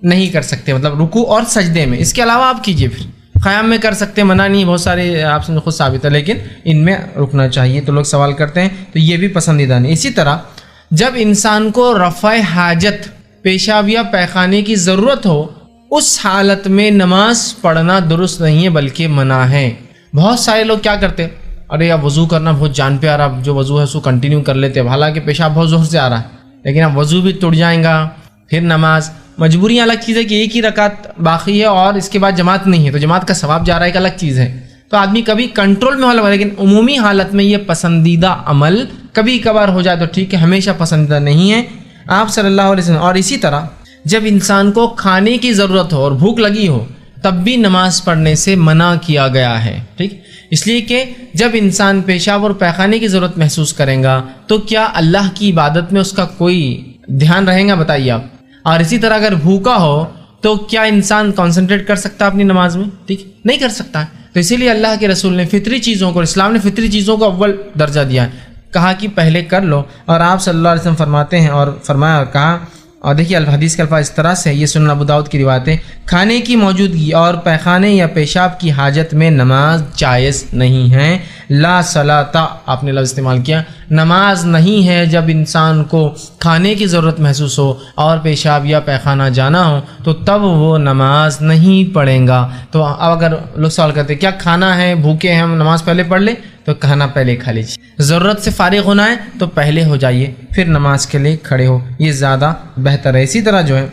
نہیں کر سکتے، مطلب رکوع اور سجدے میں. اس کے علاوہ آپ کیجیے، پھر قیام میں کر سکتے ہیں، منع نہیں، بہت سارے آپ سے خود ثابت ہے، لیکن ان میں رکنا چاہیے. تو لوگ سوال کرتے ہیں، تو یہ بھی پسندیدہ نہیں. اسی طرح جب انسان کو رفع حاجت، پیشاب یا پیخانے کی ضرورت ہو، اس حالت میں نماز پڑھنا درست نہیں ہے بلکہ منع ہے. بہت سارے لوگ کیا کرتے، ارے اب وضو کرنا بہت جان پہ آ رہا، جو وضو ہے اس کو کنٹینیو کر لیتے. حالانکہ پیشاب بہت زور سے آ رہا ہے، لیکن اب وضو بھی ٹوٹ جائیں گا، پھر نماز. مجبوریاں الگ چیز ہے کہ ایک ہی رکعت باقی ہے اور اس کے بعد جماعت نہیں ہے، تو جماعت کا ثواب جا رہا ہے، ایک الگ چیز ہے. تو آدمی کبھی کنٹرول میں ہو، لیکن عمومی حالت میں یہ پسندیدہ عمل کبھی کبھار ہو جائے تو ٹھیک ہے، ہمیشہ پسندیدہ نہیں ہے. آپ صلی اللہ علیہ وسلم. اور اسی طرح جب انسان کو کھانے کی ضرورت ہو اور بھوک لگی ہو تب بھی نماز پڑھنے سے منع کیا گیا ہے. ٹھیک، اس لیے کہ جب انسان پیشاب اور پیخانے کی ضرورت محسوس کرے گا تو کیا اللہ کی عبادت میں اس کا کوئی دھیان رہے گا؟ بتائیے آپ. اور اسی طرح اگر بھوکا ہو تو کیا انسان کنسنٹریٹ کر سکتا ہے اپنی نماز میں؟ ٹھیک، نہیں کر سکتا ہے. تو اسی لیے اللہ کے رسول نے فطری چیزوں کو، اسلام نے فطری چیزوں کو اول درجہ دیا ہے، کہا کہ پہلے کر لو. اور آپ صلی اللہ علیہ وسلم فرماتے ہیں اور فرمایا اور کہا، اور دیکھیے حدیث کے الفاظ اس طرح سے، یہ سنن ابو داؤد کی روایت ہے، کھانے کی موجودگی اور پیخانے یا پیشاب کی حاجت میں نماز جائز نہیں ہے. لا صلاۃ، آپ نے لفظ استعمال کیا، نماز نہیں ہے جب انسان کو کھانے کی ضرورت محسوس ہو اور پیشاب یا پیخانہ جانا ہو تو تب وہ نماز نہیں پڑھے گا. تو اب اگر لوگ سوال کرتے کیا کھانا ہے، بھوکے ہیں ہم، نماز پہلے پڑھ لیں؟ تو کھانا پہلے کھا لیجیے. ضرورت سے فارغ ہونا ہے تو پہلے ہو جائیے، پھر نماز کے لیے کھڑے ہو، یہ زیادہ بہتر ہے. اسی طرح جو ہے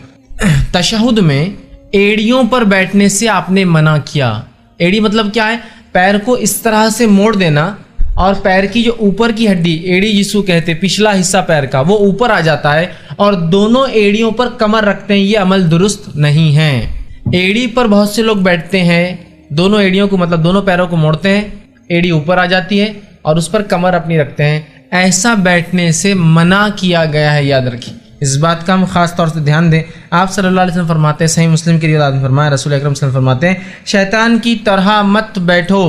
تشہد میں ایڑیوں پر بیٹھنے سے آپ نے منع کیا. ایڑی مطلب کیا ہے؟ پیر کو اس طرح سے موڑ دینا اور پیر کی جو اوپر کی ہڈی، ایڑی جس کو کہتے ہیں، پچھلا حصہ پیر کا، وہ اوپر آ جاتا ہے اور دونوں ایڑیوں پر کمر رکھتے ہیں. یہ عمل درست نہیں ہے. ایڑی پر بہت سے لوگ بیٹھتے ہیں، دونوں ایڑیوں کو مطلب دونوں پیروں کو موڑتے ہیں، ایڑی اوپر آ جاتی ہے اور اس پر کمر اپنی رکھتے ہیں. ایسا بیٹھنے سے منع کیا گیا ہے، یاد رکھیے. اس بات کا ہم خاص طور سے دھیان دیں. آپ صلی اللہ علیہ وسلم فرماتے ہیں، صحیح مسلم کی روایت میں فرمایا، رسول اکرم صلی اللہ علیہ وسلم فرماتے ہیں، شیطان کی طرح مت بیٹھو،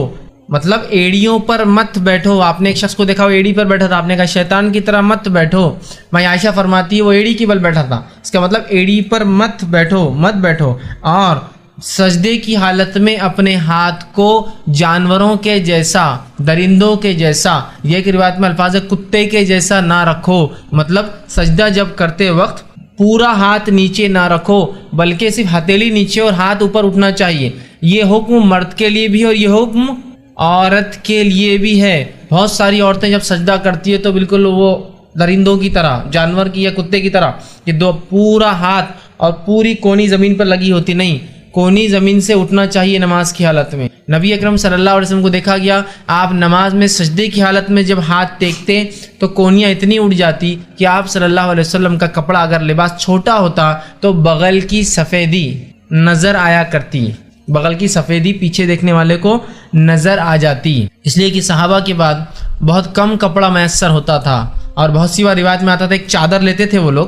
مطلب ایڑیوں پر مت بیٹھو. آپ نے ایک شخص کو دیکھا وہ ایڑی پر بیٹھا تھا، آپ نے کہا شیطان کی طرح مت بیٹھو. میں عائشہ فرماتی ہے وہ ایڑی کی بل بیٹھا تھا، اس کا مطلب ایڑی پر مت بیٹھو، مت بیٹھو. اور سجدے کی حالت میں اپنے ہاتھ کو جانوروں کے جیسا، درندوں کے جیسا، یہ ایک روایت میں الفاظ ہے کتے کے جیسا نہ رکھو. مطلب سجدہ جب کرتے وقت پورا ہاتھ نیچے نہ رکھو بلکہ صرف ہتھیلی نیچے اور ہاتھ اوپر اٹھنا چاہیے. یہ حکم مرد کے لیے بھی ہے اور یہ حکم عورت کے لیے بھی ہے. بہت ساری عورتیں جب سجدہ کرتی ہے تو بالکل وہ درندوں کی طرح، جانور کی یا کتے کی طرح، کہ دو پورا ہاتھ اور پوری کونی زمین پر لگی ہوتی. نہیں، کونی زمین سے اٹھنا چاہیے نماز کی حالت میں. نبی اکرم صلی اللہ علیہ وسلم کو دیکھا گیا، آپ نماز میں سجدے کی حالت میں جب ہاتھ ٹیکتے تو کونیاں اتنی اٹھ جاتی کہ آپ صلی اللہ علیہ وسلم کا کپڑا اگر لباس چھوٹا ہوتا تو بغل کی سفیدی نظر آیا کرتی، بغل کی سفیدی پیچھے دیکھنے والے کو نظر آ جاتی. اس لیے کہ صحابہ کے بعد بہت کم کپڑا میسر ہوتا تھا اور بہت سی بار روایت میں آتا تھا ایک چادر لیتے تھے وہ لوگ،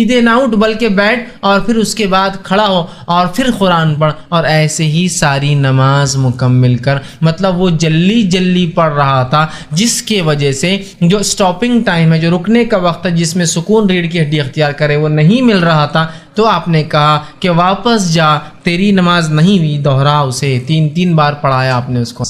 سیدھے نہ اٹھ بلکہ بیٹھ اور پھر اس کے بعد کھڑا ہو اور پھر قرآن پڑھ، اور ایسے ہی ساری نماز مکمل کر۔ مطلب وہ جلدی جلدی پڑھ رہا تھا، جس کے وجہ سے جو سٹاپنگ ٹائم ہے، جو رکنے کا وقت ہے، جس میں سکون ریڑھ کی ہڈی اختیار کرے، وہ نہیں مل رہا تھا۔ تو آپ نے کہا کہ واپس جا، تیری نماز نہیں ہوئی، دوہرا اسے، 3 بار پڑھایا آپ نے اس کو۔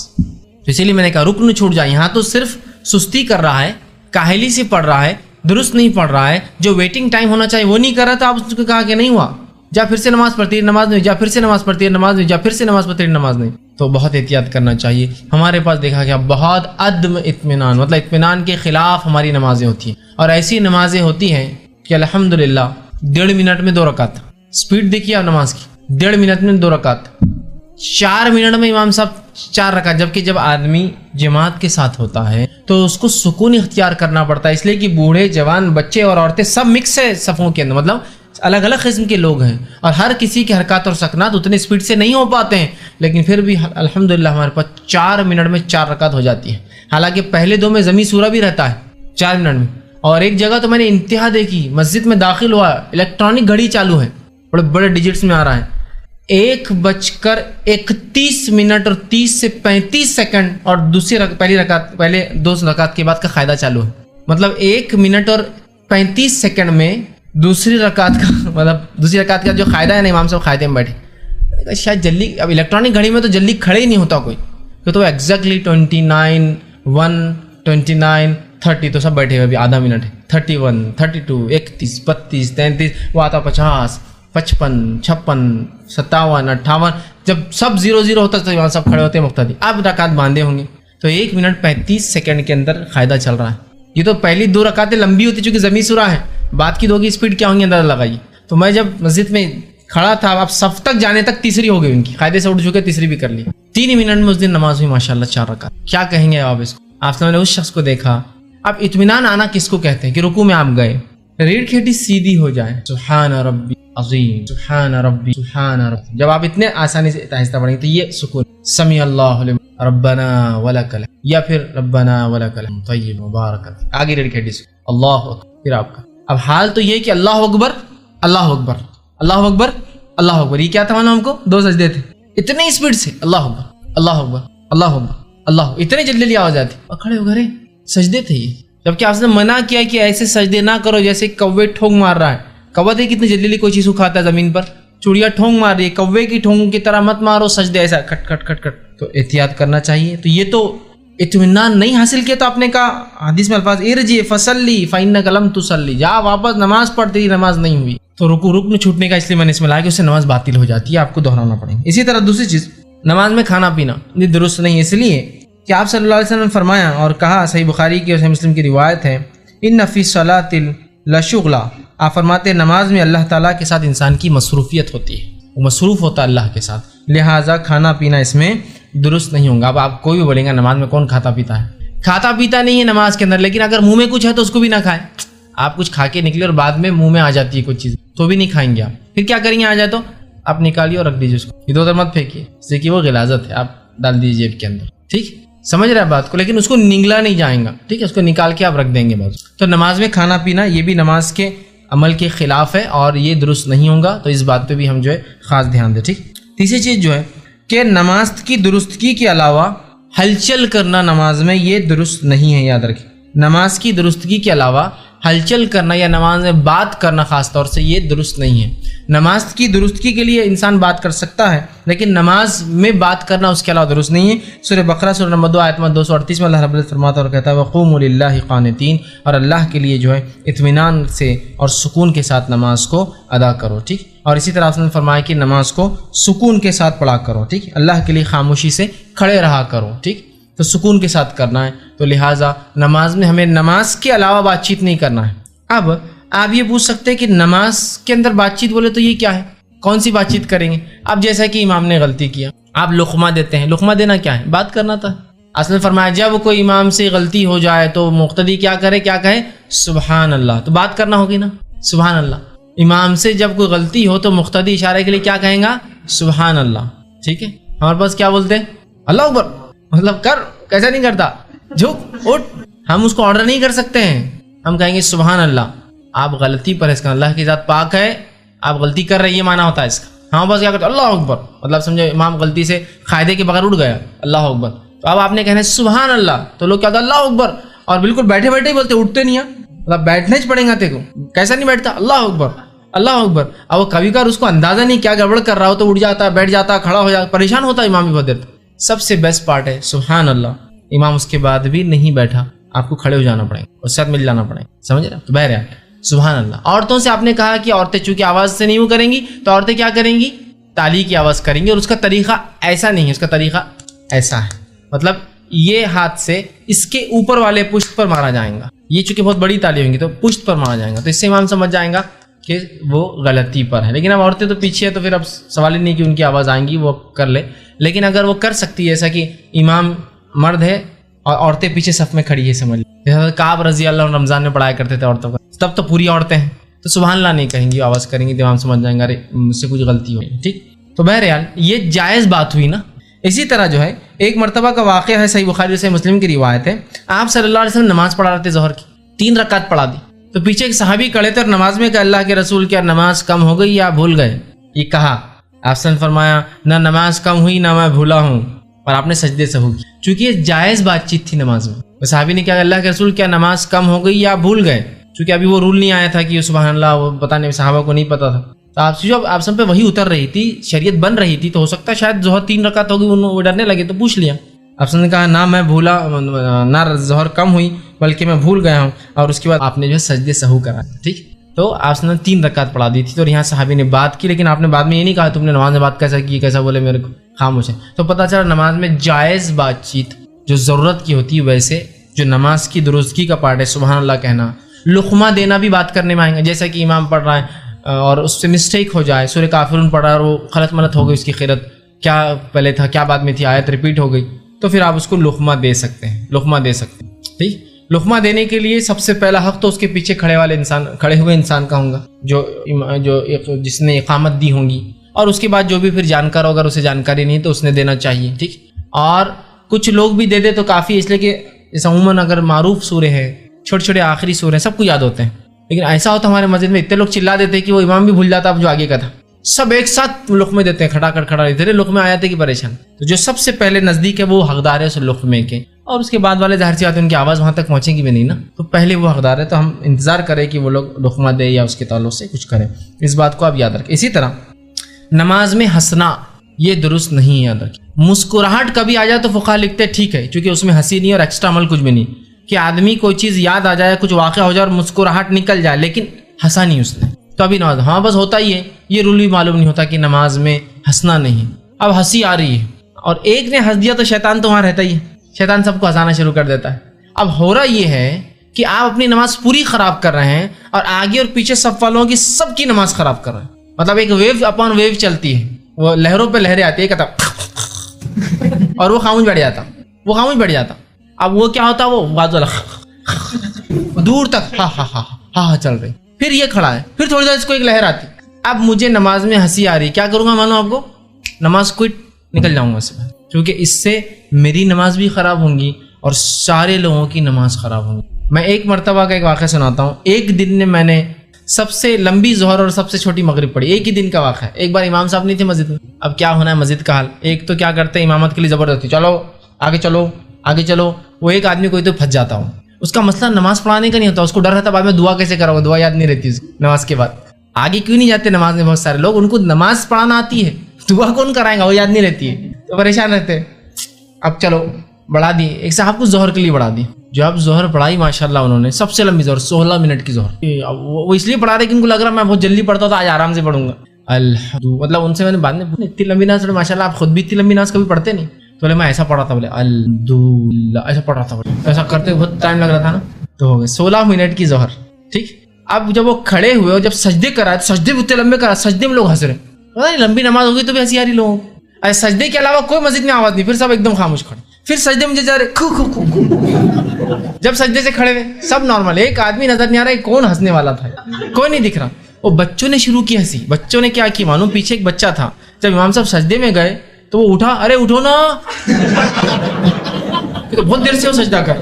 اسی لیے میں نے کہا رکن چھوٹ جائے، یہاں تو صرف سستی کر رہا ہے، کاہلی سے پڑھ رہا ہے، درست نہیں پڑھ رہا ہے، جو ویٹنگ ٹائم ہونا چاہیے وہ نہیں کر رہا تھا، آپ اس کو کہا کہ نہیں ہوا، جا پھر سے نماز پڑھتی ہے، نماز نہیں، جا پھر سے نماز پڑھتی ہے، نماز نہیں، جا پھر سے نماز پڑھتی ہے، نماز نہیں۔ تو بہت احتیاط کرنا چاہیے۔ ہمارے پاس دیکھا گیا بہت عدم اطمینان، مطلب اطمینان کے خلاف ہماری نمازیں ہوتی ہیں، اور ایسی نمازیں ہوتی ہیں کہ الحمدللہ 1.5 منٹ میں 2 رکعت، سپیڈ دیکھیے آپ نماز کی، 1.5 منٹ میں 2 رکعت، 4 منٹ میں امام صاحب 4 رکعت، جبکہ جب آدمی جماعت کے ساتھ ہوتا ہے تو اس کو سکون اختیار کرنا پڑتا ہے، اس لیے کہ بوڑھے، جوان، بچے اور عورتیں سب مکس ہے صفوں کے اندر، مطلب الگ الگ قسم کے لوگ ہیں، اور ہر کسی کے حرکات اور سکنات اتنے سپیڈ سے نہیں ہو پاتے ہیں، لیکن پھر بھی الحمدللہ ہمارے پاس 4 منٹ میں 4 رکعت ہو جاتی ہے۔ حالانکہ پہلے 2 میں ضمی سورہ بھی رہتا ہے 4 منٹ میں۔ اور ایک جگہ تو میں نے انتہا دیکھی، مسجد میں داخل ہوا، الیکٹرانک گھڑی چالو ہے، بڑے بڑے ڈیجٹس میں آ رہا ہے، 1:31 اور 30 سے 35 سیکنڈ، اور پہلے 2 رکعت کے بعد کا قاعدہ چالو ہے، مطلب 1 منٹ اور 35 سیکنڈ میں دوسری رکعت کا جو قاعدہ ہے نا، امام صاحب قاعدے میں بیٹھے، شاید جلدی، اب الیکٹرانک گھڑی میں تو جلدی کھڑے ہی نہیں ہوتا کوئی، تو ایگزیکٹلی 29 1 29 30 تو سب بیٹھے ہوئے، ابھی آدھا منٹ ہے، 31 32 31 32 33، وہ آتا 50 55 56 57 58، جب سب 0 ہوتا تو وہاں سب کھڑے ہوتے مقتدی، اب رکعت باندھے ہوں گے، تو 1 منٹ 35 سیکنڈ کے اندر قاعدہ چل رہا ہے۔ یہ تو پہلی 2 رکعتیں لمبی ہوتی چونکہ ضمی سورہ ہے، بعد کی 2 کی سپیڈ کیا ہوں گی اندازہ لگائیے۔ تو میں جب مسجد میں کھڑا تھا، اب صف تک جانے تک تیسری ہو گئی ان کی، قاعدے سے اٹھ چکے، تیسری بھی کر لی، 3 منٹ میں اس دن نماز ہوئی ماشاءاللہ 4 رکعت۔ کیا کہیں گے آپ اس کو؟ آپ نے اس شخص کو دیکھا۔ اب اطمینان آنا کس کو کہتے ہیں؟ کہ رکوع میں آپ گئے، ریڑھ کی ہڈی سیدھی ہو جائے، سبحان ربی عظیم، سبحان ربی، سبحان ربی، جب آپ اتنے آسانی سے آہستہ پڑھیں گے تو یہ سکون، سمیع اللہ لمن ربنا ولک الحمد، یا پھر ربنا ولک الحمد طیب مبارک، آگے ریڑھ کی ہڈی سے اللہ اکبر، پھر آپ کا اب حال تو یہ کہ اللہ اکبر اللہ اکبر اللہ اکبر اللہ اکبر، یہ کیا تھا مانو ہم کو 2 سجدے تھے، اتنے اسپیڈ سے اللہ اکبر اللہ اکبر اللہ اکبر اللہ، اتنے جلدی آواز آتی، اور کھڑے ہو گئے سجدے تھے یہ، جبکہ آپ نے منع کیا کہ ایسے سجدے نہ کرو جیسے کوے ٹھونگ مار رہا ہے۔ کوا دیکھ کتنی جلدی کوئی چیز کو کھاتا ہے زمین پر، چڑیا ٹھونگ مار رہی ہے، کوے کی ٹھونگ کی طرح مت مارو سجدے ایسا کھٹ کھٹ کھٹ کھٹ، تو احتیاط کرنا چاہیے۔ تو یہ تو اطمینان نہیں حاصل کیا، تو آپ نے کہا حدیث میں الفاظ ارجع فصلی فانک لم تصلی، جا واپس نماز پڑھ، تیری نماز نہیں ہوئی۔ تو رکن چھوٹنے کا اس لیے میں نے اس میں لایا کہ اس سے نماز باطل ہو جاتی ہے، آپ کو دہرانا پڑے گا۔ اسی طرح دوسری چیز، نماز میں کھانا پینا یہ درست نہیں، اس لیے کہ آپ صلی اللہ علیہ وسلم نے فرمایا اور کہا، صحیح بخاری کی اور صحیح مسلم کی روایت ہے، ان فی الصلاۃ لشغلا، آپ فرماتے ہیں نماز میں اللہ تعالیٰ کے ساتھ انسان کی مصروفیت ہوتی ہے، وہ مصروف ہوتا ہے اللہ کے ساتھ، لہٰذا کھانا پینا اس میں درست نہیں ہوگا۔ اب آپ کوئی بھی بولیں گا نماز میں کون کھاتا پیتا ہے؟ کھاتا پیتا نہیں ہے نماز کے اندر، لیکن اگر منہ میں کچھ ہے تو اس کو بھی نہ کھائیں۔ آپ کچھ کھا کے نکلے اور بعد میں منہ میں آ جاتی ہے کچھ چیز تو بھی نہیں کھائیں گے آپ، پھر کیا کریں گے؟ آ جائے تو آپ نکالیے اور رکھ دیجیے اس کو، ادھر ادھر مت پھینکیے، اس سے کہ وہ غلاظت ہے، آپ ڈال دیجیے جیب کے اندر، ٹھیک؟ سمجھ رہے ہیں بات کو؟ لیکن اس کو نگلا نہیں جائیں گا، ٹھیک ہے؟ اس کو نکال کے آپ رکھ دیں گے بس۔ تو نماز میں کھانا پینا یہ بھی نماز کے عمل کے خلاف ہے اور یہ درست نہیں ہوگا، تو اس بات پہ بھی ہم جو ہے خاص دھیان دیں، ٹھیک؟ تیسری چیز جو ہے کہ نماز کی درستگی کے علاوہ ہلچل کرنا نماز میں یہ درست نہیں ہے، یاد رکھیں۔ نماز کی درستگی کے علاوہ ہلچل کرنا یا نماز میں بات کرنا خاص طور سے یہ درست نہیں ہے۔ نماز کی درستگی کے لیے انسان بات کر سکتا ہے، لیکن نماز میں بات کرنا اس کے علاوہ درست نہیں ہے۔ سورہ بقرہ سورہ نمبر 2 آیت نمبر 238 میں اللہ رب العزت فرماتا ہے اور کہتا ہے وَقُومُوا لِلَّهِ قَانِتِينَ، اور اللہ کے لیے جو ہے اطمینان سے اور سکون کے ساتھ نماز کو ادا کرو، ٹھیک؟ اور اسی طرح اس نے فرمایا کہ نماز کو سکون کے ساتھ پڑھا کرو، ٹھیک؟ اللہ کے لیے خاموشی سے کھڑے رہا کرو، ٹھیک؟ تو سکون کے ساتھ کرنا ہے، تو لہٰذا نماز میں ہمیں نماز کے علاوہ بات چیت نہیں کرنا ہے۔ اب آپ یہ پوچھ سکتے ہیں کہ نماز کے اندر بات چیت بولے تو یہ کیا ہے؟ کون سی بات چیت کریں گے؟ اب جیسا کہ امام نے غلطی کیا، آپ لقمہ دیتے ہیں، لقمہ دینا کیا ہے؟ بات کرنا تھا۔ اصل میں فرمایا جب کوئی امام سے غلطی ہو جائے تو مقتدی کیا کرے؟ کیا کہے؟ سبحان اللہ، تو بات کرنا ہوگی نا، سبحان اللہ۔ امام سے جب کوئی غلطی ہو تو مقتدی اشارے کے لیے کیا کہیں گا؟ سبحان اللہ، ٹھیک ہے؟ ہمارے پاس کیا بولتے ہیں؟ اللہ اکبر، مطلب کر، کیسا نہیں کرتا، جھک اٹھ، ہم اس کو آرڈر نہیں کر سکتے ہیں، ہم کہیں گے سبحان اللہ، آپ غلطی پر ہے اس کا، اللہ کی ذات پاک ہے، آپ غلطی کر رہے ہیں، یہ معنی ہوتا ہے اس کا. ہاں بس کیا کرتے اللہ اکبر، مطلب سمجھو امام غلطی سے قاعدے کے بغیر اٹھ گیا اللہ اکبر، تو اب آپ نے کہنا ہے سبحان اللہ، تو لوگ کیا کہتے اللہ اکبر، اور بالکل بیٹھے بیٹھے ہی بولتے، اٹھتے نہیں ہیں، مطلب بیٹھنا ہی پڑیں گا تیرے کو، کیسا نہیں بیٹھتا اللہ اکبر اللہ اکبر. اب وہ کبھی کبھار اس کو اندازہ نہیں کیا گڑبڑ کر رہا ہو تو اٹھ جاتا ہے، بیٹھ جاتا ہے، کھڑا ہو جاتا، پریشان ہوتا ہے امام بھی بہت دیر. سب سے بیسٹ پارٹ ہے سبحان اللہ، امام اس کے بعد بھی نہیں بیٹھا، آپ کو کھڑے ہو جانا پڑے گا، اس ساتھ مل جانا پڑے گا، سمجھ رہے؟ تو بہرحال سبحان اللہ. عورتوں سے آپ نے کہا کہ عورتیں چونکہ آواز سے نہیں وہ کریں گی، تو عورتیں کیا کریں گی؟ تالی کی آواز کریں گی، اور اس کا طریقہ ایسا نہیں ہے، اس کا طریقہ ایسا ہے، مطلب یہ ہاتھ سے اس کے اوپر والے پشت پر مارا جائے گا. یہ چونکہ بہت بڑی تالی ہوگی تو پشت پر مارا جائے گا، تو اس سے امام سمجھ جائیں گا کہ وہ غلطی پر ہے. لیکن اب عورتیں تو پیچھے ہے، تو پھر اب سوال ہی نہیں کہ ان کی آواز آئیں گی، وہ کر لے. لیکن اگر وہ کر سکتی ہے، ایسا کہ امام مرد ہے اور عورتیں پیچھے صف میں کھڑی ہے، سمجھ لیں کعب رضی اللہ عنہ رمضان میں پڑھایا کرتے تھے عورتوں کا، تب تو پوری عورتیں ہیں، تو سبحان اللہ نہیں کہیں گی، آواز کریں گی تو امام سمجھ جائیں گے ارے مجھ سے کچھ غلطی ہوئی. ٹھیک، تو بہرحال یہ جائز بات ہوئی نا. اسی طرح جو ہے ایک مرتبہ کا واقعہ ہے، صحیح بخاری صحیح مسلم کی روایت ہے، آپ صلی اللہ علیہ وسلم نماز پڑھا رہے تھے ظہر کی، 3 رکعت پڑھا دی، تو پیچھے ایک صحابی کھڑے تھے اور نماز میں کہ اللہ کے رسول کیا نماز کم ہو گئی یا بھول گئے؟ یہ کہا، آپ نے فرمایا نہ نماز کم ہوئی نہ میں بھولا ہوں، اور آپ نے سجدے سے ہوگی، چونکہ یہ جائز بات چیت تھی نماز میں. صحابی نے کہا اللہ کے رسول کیا نماز کم ہو گئی یا بھول گئے؟ چونکہ ابھی وہ رول نہیں آیا تھا کہ سبحان اللہ، وہ پتہ نہیں صحابہ کو نہیں پتا تھا، تو آپ جو آپ سب پہ وہی اتر رہی تھی، شریعت بن رہی تھی، تو ہو سکتا ہے شاید ظہر 3 رکعت ہوگی، وہ ڈرنے لگے تو پوچھ لیا. آپ نے کہا نہ میں بھولا، نہ ظہر کم ہوئی بلکہ میں بھول گیا ہوں، اور اس کے بعد آپ نے جو ہے سجدے سہو کرا. ٹھیک، تو آپ نے 3 رکعت پڑھا دی تھی. تو یہاں صحابی نے بات کی، لیکن آپ نے بعد میں یہ نہیں کہا تم نے نماز میں بات کیسا کی، کیسا بولے میرے کو، خاموش ہے. تو پتہ چلا نماز میں جائز بات چیت جو ضرورت کی ہوتی ہے، ویسے جو نماز کی درستگی کا پارٹ ہے سبحان اللہ کہنا، لقمہ دینا بھی بات کرنے میں آئیں گے. جیسا کہ امام پڑھ رہا ہے اور اس سے مسٹیک ہو جائے، سورہ کافرون پڑھ رہا ہے اور وہ غلط ملت ہو گئی، اس کی قرأت کیا پہلے تھا کیا بعد میں تھی، آیت ریپیٹ ہو گئی، تو پھر آپ اس کو لقمہ دے سکتے ہیں، لقمہ دے سکتے ہیں. ٹھیک، لقمہ دینے کے لیے سب سے پہلا حق تو اس کے پیچھے کھڑے ہوئے انسان کا ہوگا، جو جس نے اقامت دی ہوں گی، اور اس کے بعد جو بھی پھر جانکار ہوگا، اسے جانکاری نہیں تو اس نے دینا چاہیے. ٹھیک، اور کچھ لوگ بھی دے دے تو کافی، اس لیے کہ جیسے عموماً اگر معروف سورے ہیں، چھوٹے چھوٹے آخری سورے ہیں، سب کو یاد ہوتے ہیں، لیکن ایسا ہوتا ہمارے مسجد میں اتنے لوگ چلا دیتے ہیں کہ وہ امام بھی بھول جاتا اب جو آگے کا تھا، سب ایک ساتھ لقمے دیتے ہیں، کھڑا ادھر لقمے آ جاتے کہ پریشان. تو جو سب سے پہلے نزدیک ہے وہ حقدار ہے اس لقمے کے، اور اس کے بعد والے ظاہر سی بات ہے ان کی آواز وہاں تک پہنچے گی بھی نہیں نا، تو پہلے وہ حقدار ہے، تو ہم انتظار کریں کہ وہ لوگ لقمہ دے یا اس کے تعلق سے کچھ کریں. اس بات کو آپ یاد رکھیں. اسی طرح نماز میں ہنسنا یہ درست نہیں ہے، یاد رکھیں. مسکراہٹ کبھی آ جائے تو فقہا لکھتے ٹھیک ہے، کیونکہ اس میں ہنسی نہیں اور ایکسٹرا عمل کچھ بھی نہیں، کہ آدمی کوئی چیز یاد آ جائے، کچھ واقعہ ہو جائے اور مسکراہٹ نکل جائے لیکن ہنسا نہیں اس نے، تو ابھی نماز، ہاں بس ہوتا ہی ہے، یہ رول بھی معلوم نہیں ہوتا کہ نماز میں ہنسنا نہیں. اب ہنسی آ رہی ہے اور ایک نے ہنس دیا تو شیطان تو وہاں رہتا ہی ہے، شیطان سب کو ہنسانا شروع کر دیتا ہے. اب ہو رہا یہ ہے کہ آپ اپنی نماز پوری خراب کر رہے ہیں اور آگے اور پیچھے صف والوں کی سب کی نماز خراب کر رہے ہیں. مطلب ایک ویو اپان ویو چلتی ہے، وہ لہروں پہ لہریں آتی ہے کہتا اور وہ خاموش بیٹھ جاتا. اب وہ کیا ہوتا، وہ بازو دور تک ہاں ہاں ہاں ہاں چل رہی، پھر یہ کھڑا ہے، پھر تھوڑی دیر اس کو ایک لہر آتی. اب مجھے نماز میں ہنسی آ رہی، کیا کروں گا مانو آپ کو، نماز کوئٹ نکل جاؤں گا اس میں، کیونکہ اس سے میری نماز بھی خراب ہوں گی اور سارے لوگوں کی نماز خراب ہوں گی. میں ایک مرتبہ کا ایک واقعہ سناتا ہوں. ایک دن میں نے سب سے لمبی ظہر اور سب سے چھوٹی مغرب پڑھی، ایک ہی دن کا واقعہ ہے. ایک بار امام صاحب نہیں تھے مسجد میں، اب کیا ہونا ہے مسجد کا حال، ایک تو کیا کرتے ہیں امامت کے لیے زبردستی، چلو آگے چلو آگے چلو. وہ ایک آدمی کوئی تو پھنس جاتا ہوں، اس کا مسئلہ نماز پڑھانے کا نہیں ہوتا، اس کو ڈر رہتا بعد میں دعا کیسے کرو گا، دعا یاد نہیں رہتی اس نماز کے بعد. آگے کیوں نہیں جاتے نماز میں بہت سارے لوگ، ان کو نماز پڑھانا آتی ہے، دعا کون کرائے گا، وہ یاد نہیں رہتی ہے، تو پریشان رہتے. اب چلو بڑھا دی، ایک صاحب کو ظہر کے لیے بڑھا دی. جب ظہر پڑھائی ماشاءاللہ انہوں نے سب سے لمبی ظہر 16 منٹ کی ظہر، وہ اس لیے پڑھا رہے کہ ان کو لگ رہا میں بہت جلدی پڑھتا تھا، آج آرام سے پڑھوں گا. مطلب ان سے میں نے بعد میں اتنی لمبی نماز پڑھی، ماشاءاللہ آپ خود بھی اتنی لمبی نماز کبھی پڑھتے نہیں. تو بولے میں ایسا پڑھا تھا، بولے الحمدللہ ایسا پڑھا تھا، ایسا کرتے بہت ٹائم لگ رہا تھا نا. تو ہو گئے 16 منٹ کی ظہر. ٹھیک، اب جب وہ کھڑے ہوئے اور جب سجدے کرائے تو سجدے بھی اتنے لمبے کرا، سجدے میں لوگ ہنس رہے، پتہ نہیں لمبی نماز ہوگی تو بھی ہنسی آ رہی لوگوں کو. سجدے کے علاوہ کوئی مسجد میں آواز نہیں، پھر سب ایک دم خاموش کھڑے، پھر سجدے میں جا رہے جب سجدے سے کھڑے ہوئے سب نارمل، ایک آدمی نظر نہیں آ رہا ہے کون ہنسنے والا تھا، کوئی نہیں دکھ رہا. وہ بچوں نے شروع کی ہنسی. بچوں نے کیا کی معلوم، پیچھے ایک بچہ تھا، جب امام صاحب سجدے میں گئے تو وہ اٹھا، ارے اٹھو نا تو بہت دیر سے وہ سجدہ کر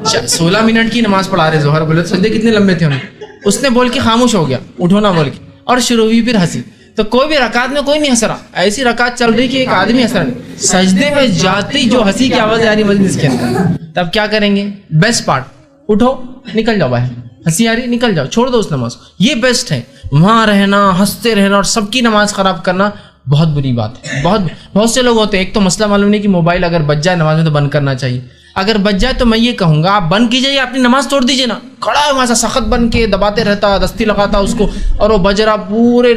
16 منٹ کی نماز پڑھا رہے ظہر، بولے سجدے کتنے لمبے تھے انہیں. اس نے بول کے خاموش ہو گیا, اٹھو نہ بول کے, اور شروع ہوئی پھر ہنسی. تو کوئی بھی رکعت میں کوئی نہیں ہنس رہا, ایسی رکعت چل رہی کہ ایک آدمی ہنس رہا نہیں, سجدے میں جاتی جو ہنسی کی آواز آ رہی مجلس کے اندر. تب کیا کریں گے؟ بیسٹ پارٹ, اٹھو نکل جاؤ باہر, ہنسی آ رہی نکل جاؤ, چھوڑ دو اس نماز کو. یہ بیسٹ ہے. وہاں رہنا, ہنستے رہنا اور سب کی نماز خراب کرنا بہت بری بات ہے. بہت سے لوگ ہوتے ہیں, ایک تو مسئلہ معلوم نہیں کہ موبائل اگر بج جائے نماز میں تو بند کرنا چاہیے. اگر بج جائے تو میں یہ کہوں گا آپ بند کیجیے, اپنی نماز توڑ دیجیے نا. کھڑا ہے وہاں سے سخت بن کے دباتے رہتا, دستی لگاتا اس کو, اور وہ بج رہا, پورے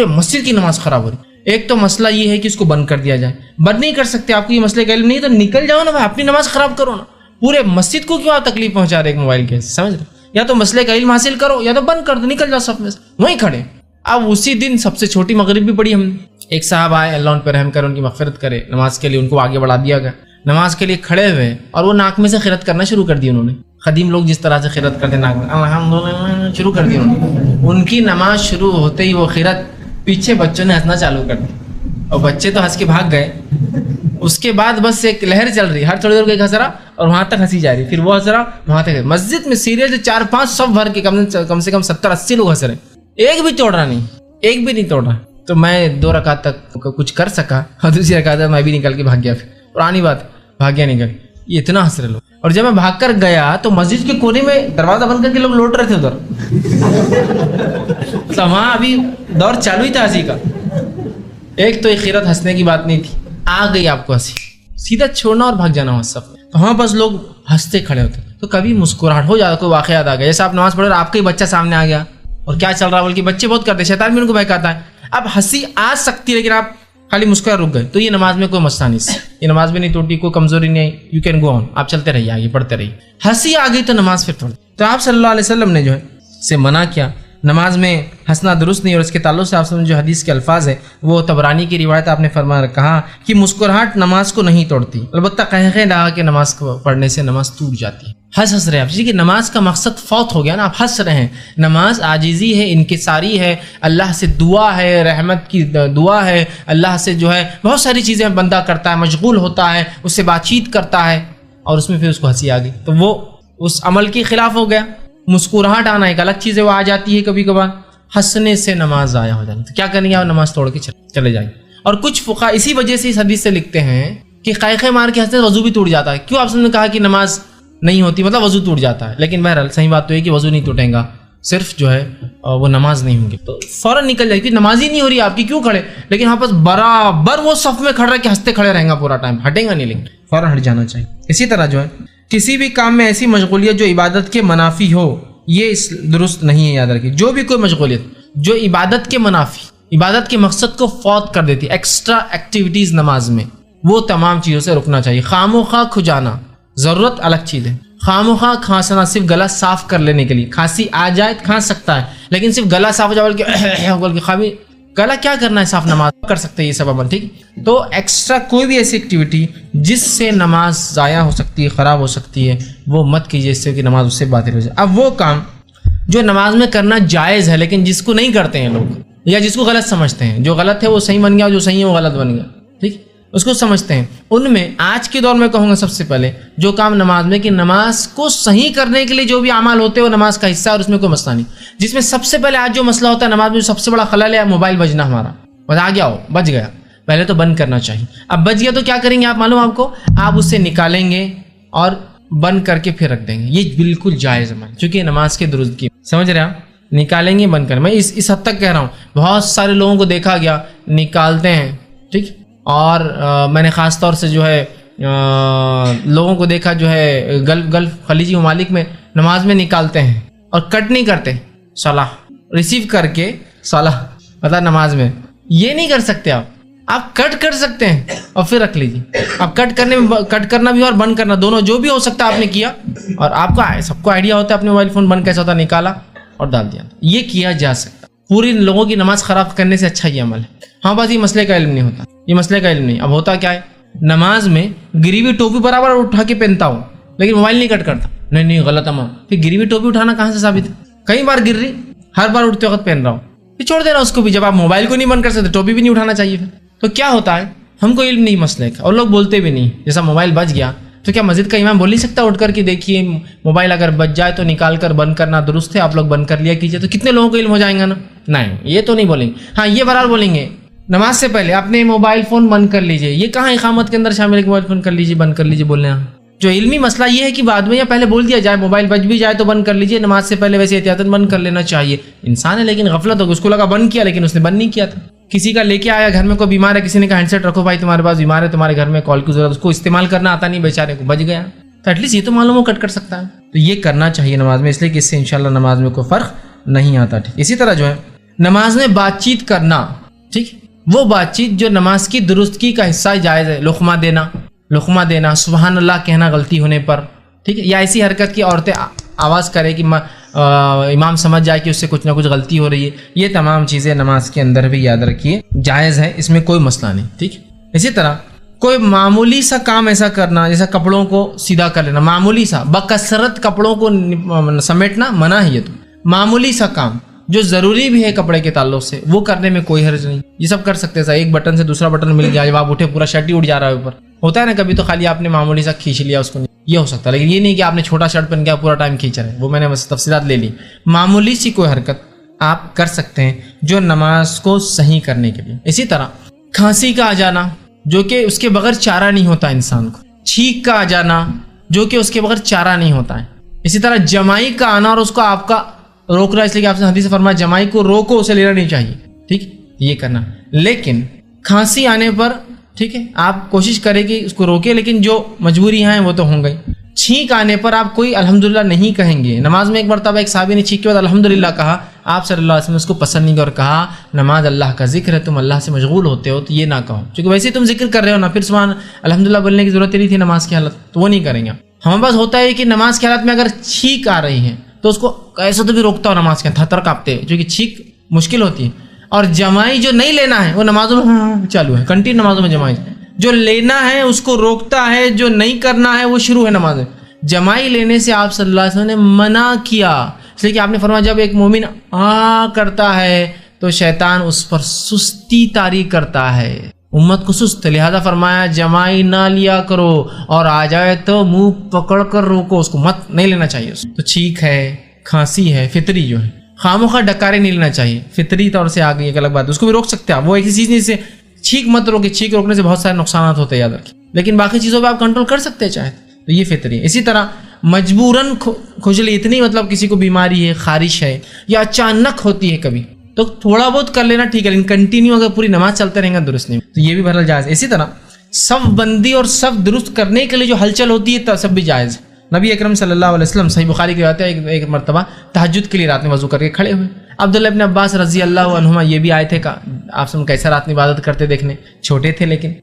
مسجد کی نماز خراب ہو رہی. ایک تو مسئلہ یہ ہے کہ اس کو بند کر دیا جائے. بند نہیں کر سکتے, آپ کو یہ مسئلے کا علم نہیں تو نکل جاؤ نا بھائی, اپنی نماز خراب کرو نا. پورے مسجد کو کیوں آپ تکلیف پہنچا رہے ایک موبائل کے, سمجھ رہے؟ یا تو مسئلے کا علم حاصل کرو یا تو بند کر دو, نکل جاؤ صف میں سے, وہیں کھڑے. اب اسی دن سب سے چھوٹی مغرب بھی پڑھی ہم نے. ایک صاحب آئے, اللہ ان پہ رحم کرے, ان کی مغفرت کرے, نماز کے لیے ان کو آگے بڑھا دیا گیا. نماز کے لیے کھڑے ہوئے اور وہ ناک میں سے خیرت کرنا شروع کر دی انہوں نے. قدیم لوگ جس طرح سے خیرت کرتے ناک میں الحمدللہ شروع کر دی انہوں نے. ان کی نماز شروع ہوتے ہی وہ خیرت پیچھے بچوں نے ہنسنا چالو کر دی, اور بچے تو ہنس کے بھاگ گئے. اس کے بعد بس ایک لہر چل رہی, ہر تھوڑی دیر کو ایک ہنس رہا اور وہاں تک ہنسی جا رہی, پھر وہ ہنس رہا وہاں تک. مسجد میں سیریل 4-5 صف بھر کے کم سے کم 70-80 لوگ ہنس رہے, ایک بھی توڑ رہا نہیں, ایک بھی نہیں توڑ رہا. تو میں 2 رکعت تک کچھ کر سکا, اور دوسری رکعت میں بھی نکل کے بھاگ گیا. پھر پرانی بات, بھاگ گیا نکل. یہ اتنا ہنس رہے لوگ. اور جب میں بھاگ کر گیا تو مسجد کے کونے میں دروازہ بند کر کے لوگ لوٹ رہے تھے ادھر. تو وہاں ابھی دور چالو ہی تھا ہنسی کا. ایک تو یہ خیرت ہنسنے کی بات نہیں تھی, آ گئی آپ کو ہنسی, سیدھا چھوڑنا اور بھاگ جانا وہاں سب. تو وہاں بس لوگ ہنستے کھڑے ہوتے. تو کبھی مسکراہٹ ہو جاتا, کوئی واقعہ یاد آ گیا, جیسے آپ نماز پڑھ رہے آپ کا ہی بچہ سامنے آ گیا اور کیا چل رہا ہے بول کے بچے بہت کرتے, شیطان بھی ان کو بہکاتا ہے. اب ہنسی آ سکتی ہے لیکن آپ خالی مسکرا رک گئے تو یہ نماز میں کوئی مسئلہ نہیں, یہ نماز میں نہیں ٹوٹی, کوئی کمزوری نہیں آئی, یو کین گو آن, آپ چلتے رہیے آگے پڑھتے رہیے. ہنسی آ گئی تو نماز پھر توڑ. تو آپ صلی اللہ علیہ وسلم نے جو ہے سے منع کیا, نماز میں ہنسنا درست نہیں. اور اس کے تعلق سے آپ سے جو حدیث کے الفاظ ہے وہ طبرانی کی روایت, آپ نے فرمایا کہا کہ مسکراہٹ نماز کو نہیں توڑتی, البتہ قہقہ لگا کے نماز کو پڑھنے سے نماز ٹوٹ جاتی ہے. ہنس رہے آپ, جی کہ نماز کا مقصد فوت ہو گیا نا, آپ ہنس رہے ہیں. نماز عاجزی ہے, انکساری ہے, اللہ سے دعا ہے, رحمت کی دعا ہے, اللہ سے جو ہے بہت ساری چیزیں بندہ کرتا ہے, مشغول ہوتا ہے, اس سے بات چیت کرتا ہے, اور اس میں پھر اس کو ہنسی آ گئی تو وہ اس عمل کے خلاف ہو گیا. مسکراہٹ آنا ایک الگ چیز ہے, وہ آ جاتی ہے کبھی کبھار. ہنسنے سے نماز ضائع ہو جاتی, تو کیا کریں گے آپ, نماز توڑ کے چلے جائیں. اور کچھ فقہا اسی وجہ سے اس حدیث سے لکھتے ہیں کہ قائقے مار کے ہنسنے وضو بھی ٹوٹ جاتا ہے. کیوں آپ نے کہا کہ نماز نہیں ہوتی, مطلب وضو ٹوٹ جاتا ہے, لیکن بہرحال صحیح بات تو ہے کہ وضو نہیں ٹوٹے گا, صرف جو ہے وہ نماز نہیں ہوگی. تو فوراً نکل جائے, کیونکہ نماز ہی نہیں ہو رہی آپ کی, کیوں کھڑے. لیکن ہاں بس برابر وہ صف میں کھڑا رہ کے ہنستے کھڑے رہیں گا پورا ٹائم, ہٹیں گا نہیں, لیکن فوراً ہٹ جانا چاہیے. اسی طرح جو ہے کسی بھی کام میں ایسی مشغولیت جو عبادت کے منافی ہو, یہ درست نہیں ہے. یاد رکھیے, جو بھی کوئی مشغولیت جو عبادت کے منافی, عبادت کے مقصد کو فوت کر دیتی, ایکسٹرا ایکٹیویٹیز نماز میں, وہ تمام چیزوں سے رکنا چاہیے. خام و خواہ کھجانا ضرورت الگ چیز ہے. خام و خواہ کھانسنا صرف گلا صاف کر لینے کے لیے, کھانسی آ جائے کھانس سکتا ہے, لیکن صرف گلا صاف ہو جائے بول کے خامی گلا کیا کرنا ہے, صاف نماز کر سکتے ہیں, یہ سب عمل ٹھیک. تو ایکسٹرا کوئی بھی ایسی ایکٹیویٹی جس سے نماز ضائع ہو سکتی ہے, خراب ہو سکتی ہے, وہ مت کیجیے, اس سے کہ نماز اس سے باطل ہو جائے. اب وہ کام جو نماز میں کرنا جائز ہے لیکن جس کو نہیں کرتے ہیں لوگ, یا جس کو غلط سمجھتے ہیں, جو غلط ہے وہ صحیح بن گیا, جو صحیح ہے وہ غلط بن گیا, ٹھیک, اس کو سمجھتے ہیں. ان میں آج کے دور میں کہوں گا سب سے پہلے جو کام نماز میں, کہ نماز کو صحیح کرنے کے لیے جو بھی اعمال ہوتے ہیں وہ نماز کا حصہ ہے, اور اس میں کوئی مسئلہ نہیں. جس میں سب سے پہلے آج جو مسئلہ ہوتا ہے نماز میں, سب سے بڑا خلل ہے موبائل بجنا. ہمارا بس آ گیا ہو, بج گیا, پہلے تو بند کرنا چاہیے. اب بج گیا تو کیا کریں گے آپ, معلوم آپ کو, آپ اسے نکالیں گے اور بند کر کے پھر رکھ دیں گے. یہ بالکل جائز عمل, چونکہ نماز کے درست کی, سمجھ رہے آپ, نکالیں گے بند کریں. میں اس حد تک کہہ رہا ہوں, بہت سارے لوگوں کو دیکھا گیا نکالتے ہیں, ٹھیک, اور میں نے خاص طور سے جو ہے لوگوں کو دیکھا جو ہے گلف خلیجی ممالک میں نماز میں نکالتے ہیں اور کٹ نہیں کرتے, صلاح ریسیو کر کے صلاح, مطلب نماز میں یہ نہیں کر سکتے آپ کٹ کر سکتے ہیں اور پھر رکھ لیجیے. آپ کٹ کرنا بھی اور بند کرنا دونوں جو بھی ہو سکتا ہے آپ نے کیا, اور آپ کا سب کو آئیڈیا ہوتا ہے اپنے موبائل فون بند کیسا ہوتا, نکالا اور ڈال دیا, یہ کیا جا سکتا. پوری لوگوں کی نماز خراب کرنے سے اچھا یہ عمل ہے. ہاں بس یہ مسئلے کا علم نہیں ہوتا, یہ مسئلے کا علم نہیں. اب ہوتا کیا ہے, نماز میں گری ہوئی ٹوپی برابر اٹھا کے پہنتا ہوں لیکن موبائل نہیں کٹ کرتا, نہیں غلط عمل. پھر گری ہوئی ٹوپی اٹھانا کہاں سے ثابت ہے, کئی بار گر رہی, ہر بار اٹھتے وقت پہن رہا ہوں, پھر چھوڑ دینا اس کو بھی. جب آپ موبائل کو نہیں بند کر سکتے ٹوپی بھی نہیں اٹھانا چاہیے. پھر تو کیا ہوتا ہے, ہم کو علم نہیں مسئلے کا, اور لوگ بولتے بھی نہیں. جیسا موبائل بج گیا تو کیا مسجد کا امام بول نہیں سکتا اٹھ کر کہ دیکھیے موبائل اگر بج جائے تو نکال کر بند کرنا درست ہے, آپ لوگ بند کر لیا کیجیے, تو کتنے لوگوں کو علم ہو جائیں گا نا. نہیں, یہ تو نہیں بولیں گے. ہاں یہ بہرحال بولیں گے نماز سے پہلے اپنے موبائل فون بند کر لیجیے. یہ کہاں اقامت کے اندر شامل ہے کہ موبائل فون کر لیجیے بند کر لیجیے بولنے. جو علمی مسئلہ یہ ہے کہ بعد میں یا پہلے بول دیا جائے موبائل بج بھی جائے تو بند کر لیجیے, نماز سے پہلے ویسے احتیاطاً بند کر لینا چاہیے. انسان ہے لیکن غفلت ہوگی, اس کو لگا بند کیا لیکن اس نے بند نہیں کیا تھا. کسی کا لے کے آیا گھر میں کوئی بیمار ہے, کسی نے کہا ہینڈ سیٹ رکھو بھائی تمہارے پاس بیمار ہے تمہارے گھر میں کال کی ضرورت, اس کو استعمال کرنا آتا نہیں بیچارے کو, بج گیا. تو ایٹ لیسٹ یہ تو معلوم ہو کٹ کر سکتا ہے. تو یہ کرنا چاہیے نماز میں, اس لیے کہ اس سے انشاءاللہ نماز میں کوئی فرق نہیں آتا. ٹھیک, اسی طرح جو ہے نماز میں بات چیت کرنا, ٹھیک, وہ بات چیت جو نماز کی درستگی کا حصہ جائز ہے. لقمہ دینا, سبحان اللہ کہنا غلطی ہونے پر, ٹھیک ہے, یا ایسی حرکت کی عورتیں آواز کرے کہ امام سمجھ جائے کہ اس سے کچھ نہ کچھ غلطی ہو رہی ہے. یہ تمام چیزیں نماز کے اندر بھی یاد رکھیے جائز ہے, اس میں کوئی مسئلہ نہیں. ٹھیک, اسی طرح کوئی معمولی سا کام ایسا کرنا جیسا کپڑوں کو سیدھا کر لینا, معمولی سا, بکثرت کپڑوں کو سمیٹنا منع ہے. یہ تو معمولی سا کام جو ضروری بھی ہے کپڑے کے تعلق سے وہ کرنے میں کوئی حرج نہیں, یہ سب کر سکتے ہیں. ایک بٹن سے دوسرا بٹن مل گیا, جب آپ اٹھے پورا شرٹ ہی اٹھ جا رہا ہے اوپر, ہوتا ہے نا کبھی, تو خالی آپ نے معمولی سا کھینچ لیا اس کو, یہ ہو سکتا ہے. لیکن یہ نہیں کہ آپ نے چھوٹا شرٹ پہن کے پورا ٹائم کھینچ رہے ہیں, وہ میں نے بس تفصیلات لے لی. معمولی سی کوئی حرکت آپ کر سکتے ہیں جو نماز کو صحیح کرنے کے لیے. اسی طرح کھانسی کا آ جانا جو کہ اس کے بغیر چارہ نہیں ہوتا انسان کو, چھینک کا آ جانا جو کہ اس کے بغیر چارہ نہیں ہوتا ہے. اسی طرح جمائی کا آنا اور اس کو آپ کا روک رہا, اس لیے کہ آپ سے حدیث فرمایا جمائی کو روکو, اسے لینا نہیں چاہیے. ٹھیک, یہ کرنا. لیکن کھانسی آنے پر ٹھیک ہے آپ کوشش کریں کہ اس کو روکے, لیکن جو مجبوریاں ہیں وہ تو ہوں گئی. چھینک آنے پر آپ کوئی الحمدللہ نہیں کہیں گے. نماز میں ایک مرتبہ ایک صحابی نے چھینک کے بعد الحمدللہ کہا, آپ صلی اللہ علیہ وسلم اس کو پسند نہیں کیا اور کہا نماز اللہ کا ذکر ہے, تم اللہ سے مشغول ہوتے ہو تو یہ نہ کہو, کیونکہ ویسے تم ذکر کر رہے ہو نا, پھر سبحان الحمدللہ بولنے کی ضرورت نہیں تھی نماز کی حالت, تو وہ نہیں کریں گے. ہمارے پاس ہوتا ہے کہ نماز کی حالت میں اگر چھینک آ رہی ہے تو اس کو ایسا تو بھی روکتا ہو نماز کے تھر کانپتے, کیونکہ چھینک مشکل ہوتی ہے. اور جمائی جو نہیں لینا ہے وہ نمازوں میں چالو ہے, کنٹینیو نمازوں میں جمائی جو لینا ہے اس کو روکتا ہے, جو نہیں کرنا ہے وہ شروع ہے نماز میں. جمائی لینے سے آپ صلی اللہ علیہ وسلم نے منع کیا, اس لیے کہ آپ نے فرمایا جب ایک مومن کرتا ہے تو شیطان اس پر سستی طاری کرتا ہے, امت کو سست, لہذا فرمایا جمائی نہ لیا کرو, اور آ جائے تو منہ پکڑ کر روکو, اس کو مت نہیں لینا چاہیے. اس تو چھینک ہے, کھانسی ہے, فطری جو ہے, خاموخواہ ڈکارے نہیں لینا چاہیے, فطری طور سے آ گئی ایک الگ بات, اس کو بھی روک سکتے ہیں آپ. وہ ایک چیز نہیں سے چھینک مت روکے, چھینک روکنے سے بہت سارے نقصانات ہوتے ہیں یاد رکھیں, لیکن باقی چیزوں پہ آپ کنٹرول کر سکتے ہیں چاہے تو, یہ فطری ہے. اسی طرح مجبوراً کھجلی, اتنی مطلب کسی کو بیماری ہے, خارش ہے, یا اچانک ہوتی ہے کبھی, تو تھوڑا بہت کر لینا ٹھیک ہے, لیکن کنٹینیو اگر پوری نماز چلتے رہیں گا درست نہیں, تو یہ بھی بہرحال جائز ہے. اسی طرح صف بندی اور صف درست کرنے کے لیے جو ہلچل ہوتی ہے سب بھی جائز ہے. نبی اکرم صلی اللہ علیہ وسلم صحیح بخاری کی روایت ہے, ایک مرتبہ تہجد کے لیے رات میں وضو کر کے کھڑے ہوئے. عبداللہ ابن عباس رضی اللہ عنہما یہ بھی آئے تھے, آپ سے کیسا رات میں عبادت کرتے دیکھنے, چھوٹے تھے لیکن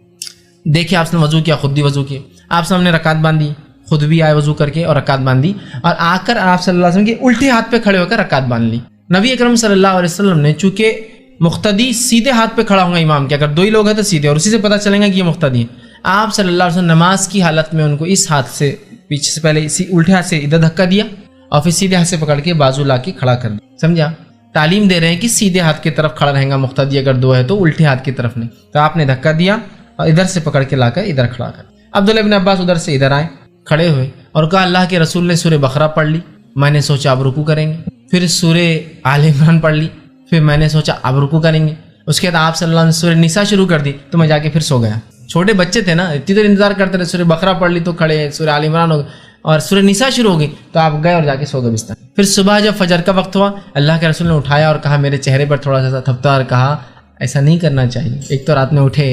دیکھے آپ نے وضو کیا, خود بھی وضو کیے, آپ سے ہم نے رکعت باندھی, خود بھی آئے وضو کر کے اور رکعت باندھی, اور آ کر آپ صلی اللہ علیہ وسلم کے الٹے ہاتھ پہ کھڑے ہو کر رکعت باندھ لی. نبی اکرم صلی اللہ علیہ وسلم نے چونکہ مقتدی سیدھے ہاتھ پہ کھڑا ہوں گا امام کے, اگر دو ہی لوگ ہیں تو سیدھے, اور اسی سے پتہ چلے گا کہ یہ مقتدی ہے. آپ صلی اللہ علیہ وسلم نماز کی حالت میں ان کو اس ہاتھ سے پیچھے سے پہلے اسی الٹے ہاتھ سے ادھر دھکا دیا اور پھر سیدھے ہاتھ سے پکڑ کے بازو لا کے کھڑا کر دیا. سمجھا, تعلیم دے رہے ہیں کہ سیدھے ہاتھ کی طرف کھڑا رہے گا مقتدی, اگر دو ہے تو الٹے ہاتھ کی طرف نہیں. تو آپ نے دھکا دیا اور ادھر سے پکڑ کے لا کر ادھر کھڑا کر. عبداللہ ابن عباس ادھر سے ادھر آئے, کھڑے ہوئے اور کہا اللہ کے رسول نے سورہ بقرہ پڑھ لی, میں نے سوچا اب رکوع کریں گے. پھر سورہ آل عمران پڑھ لی, پھر میں نے سوچا اب رکوع کریں گے. اس کے بعد آپ صلی اللہ علیہ وسلم سورہ نساء شروع کر دی, تو میں جا کے پھر سو گیا. چھوٹے بچے تھے نا, اتنی دیر انتظار کرتے رہے, سورہ بقرہ پڑھ لی تو کھڑے, سورہ آل عمران ہو گئی اور سورہ نساء شروع ہو گئی, تو آپ گئے اور جا کے سو گئے بستر. پھر صبح جب فجر کا وقت ہوا, اللہ کے رسول نے اٹھایا اور کہا, میرے چہرے پر تھوڑا سا تھپتا اور کہا ایسا نہیں کرنا چاہیے. ایک تو رات میں اٹھے,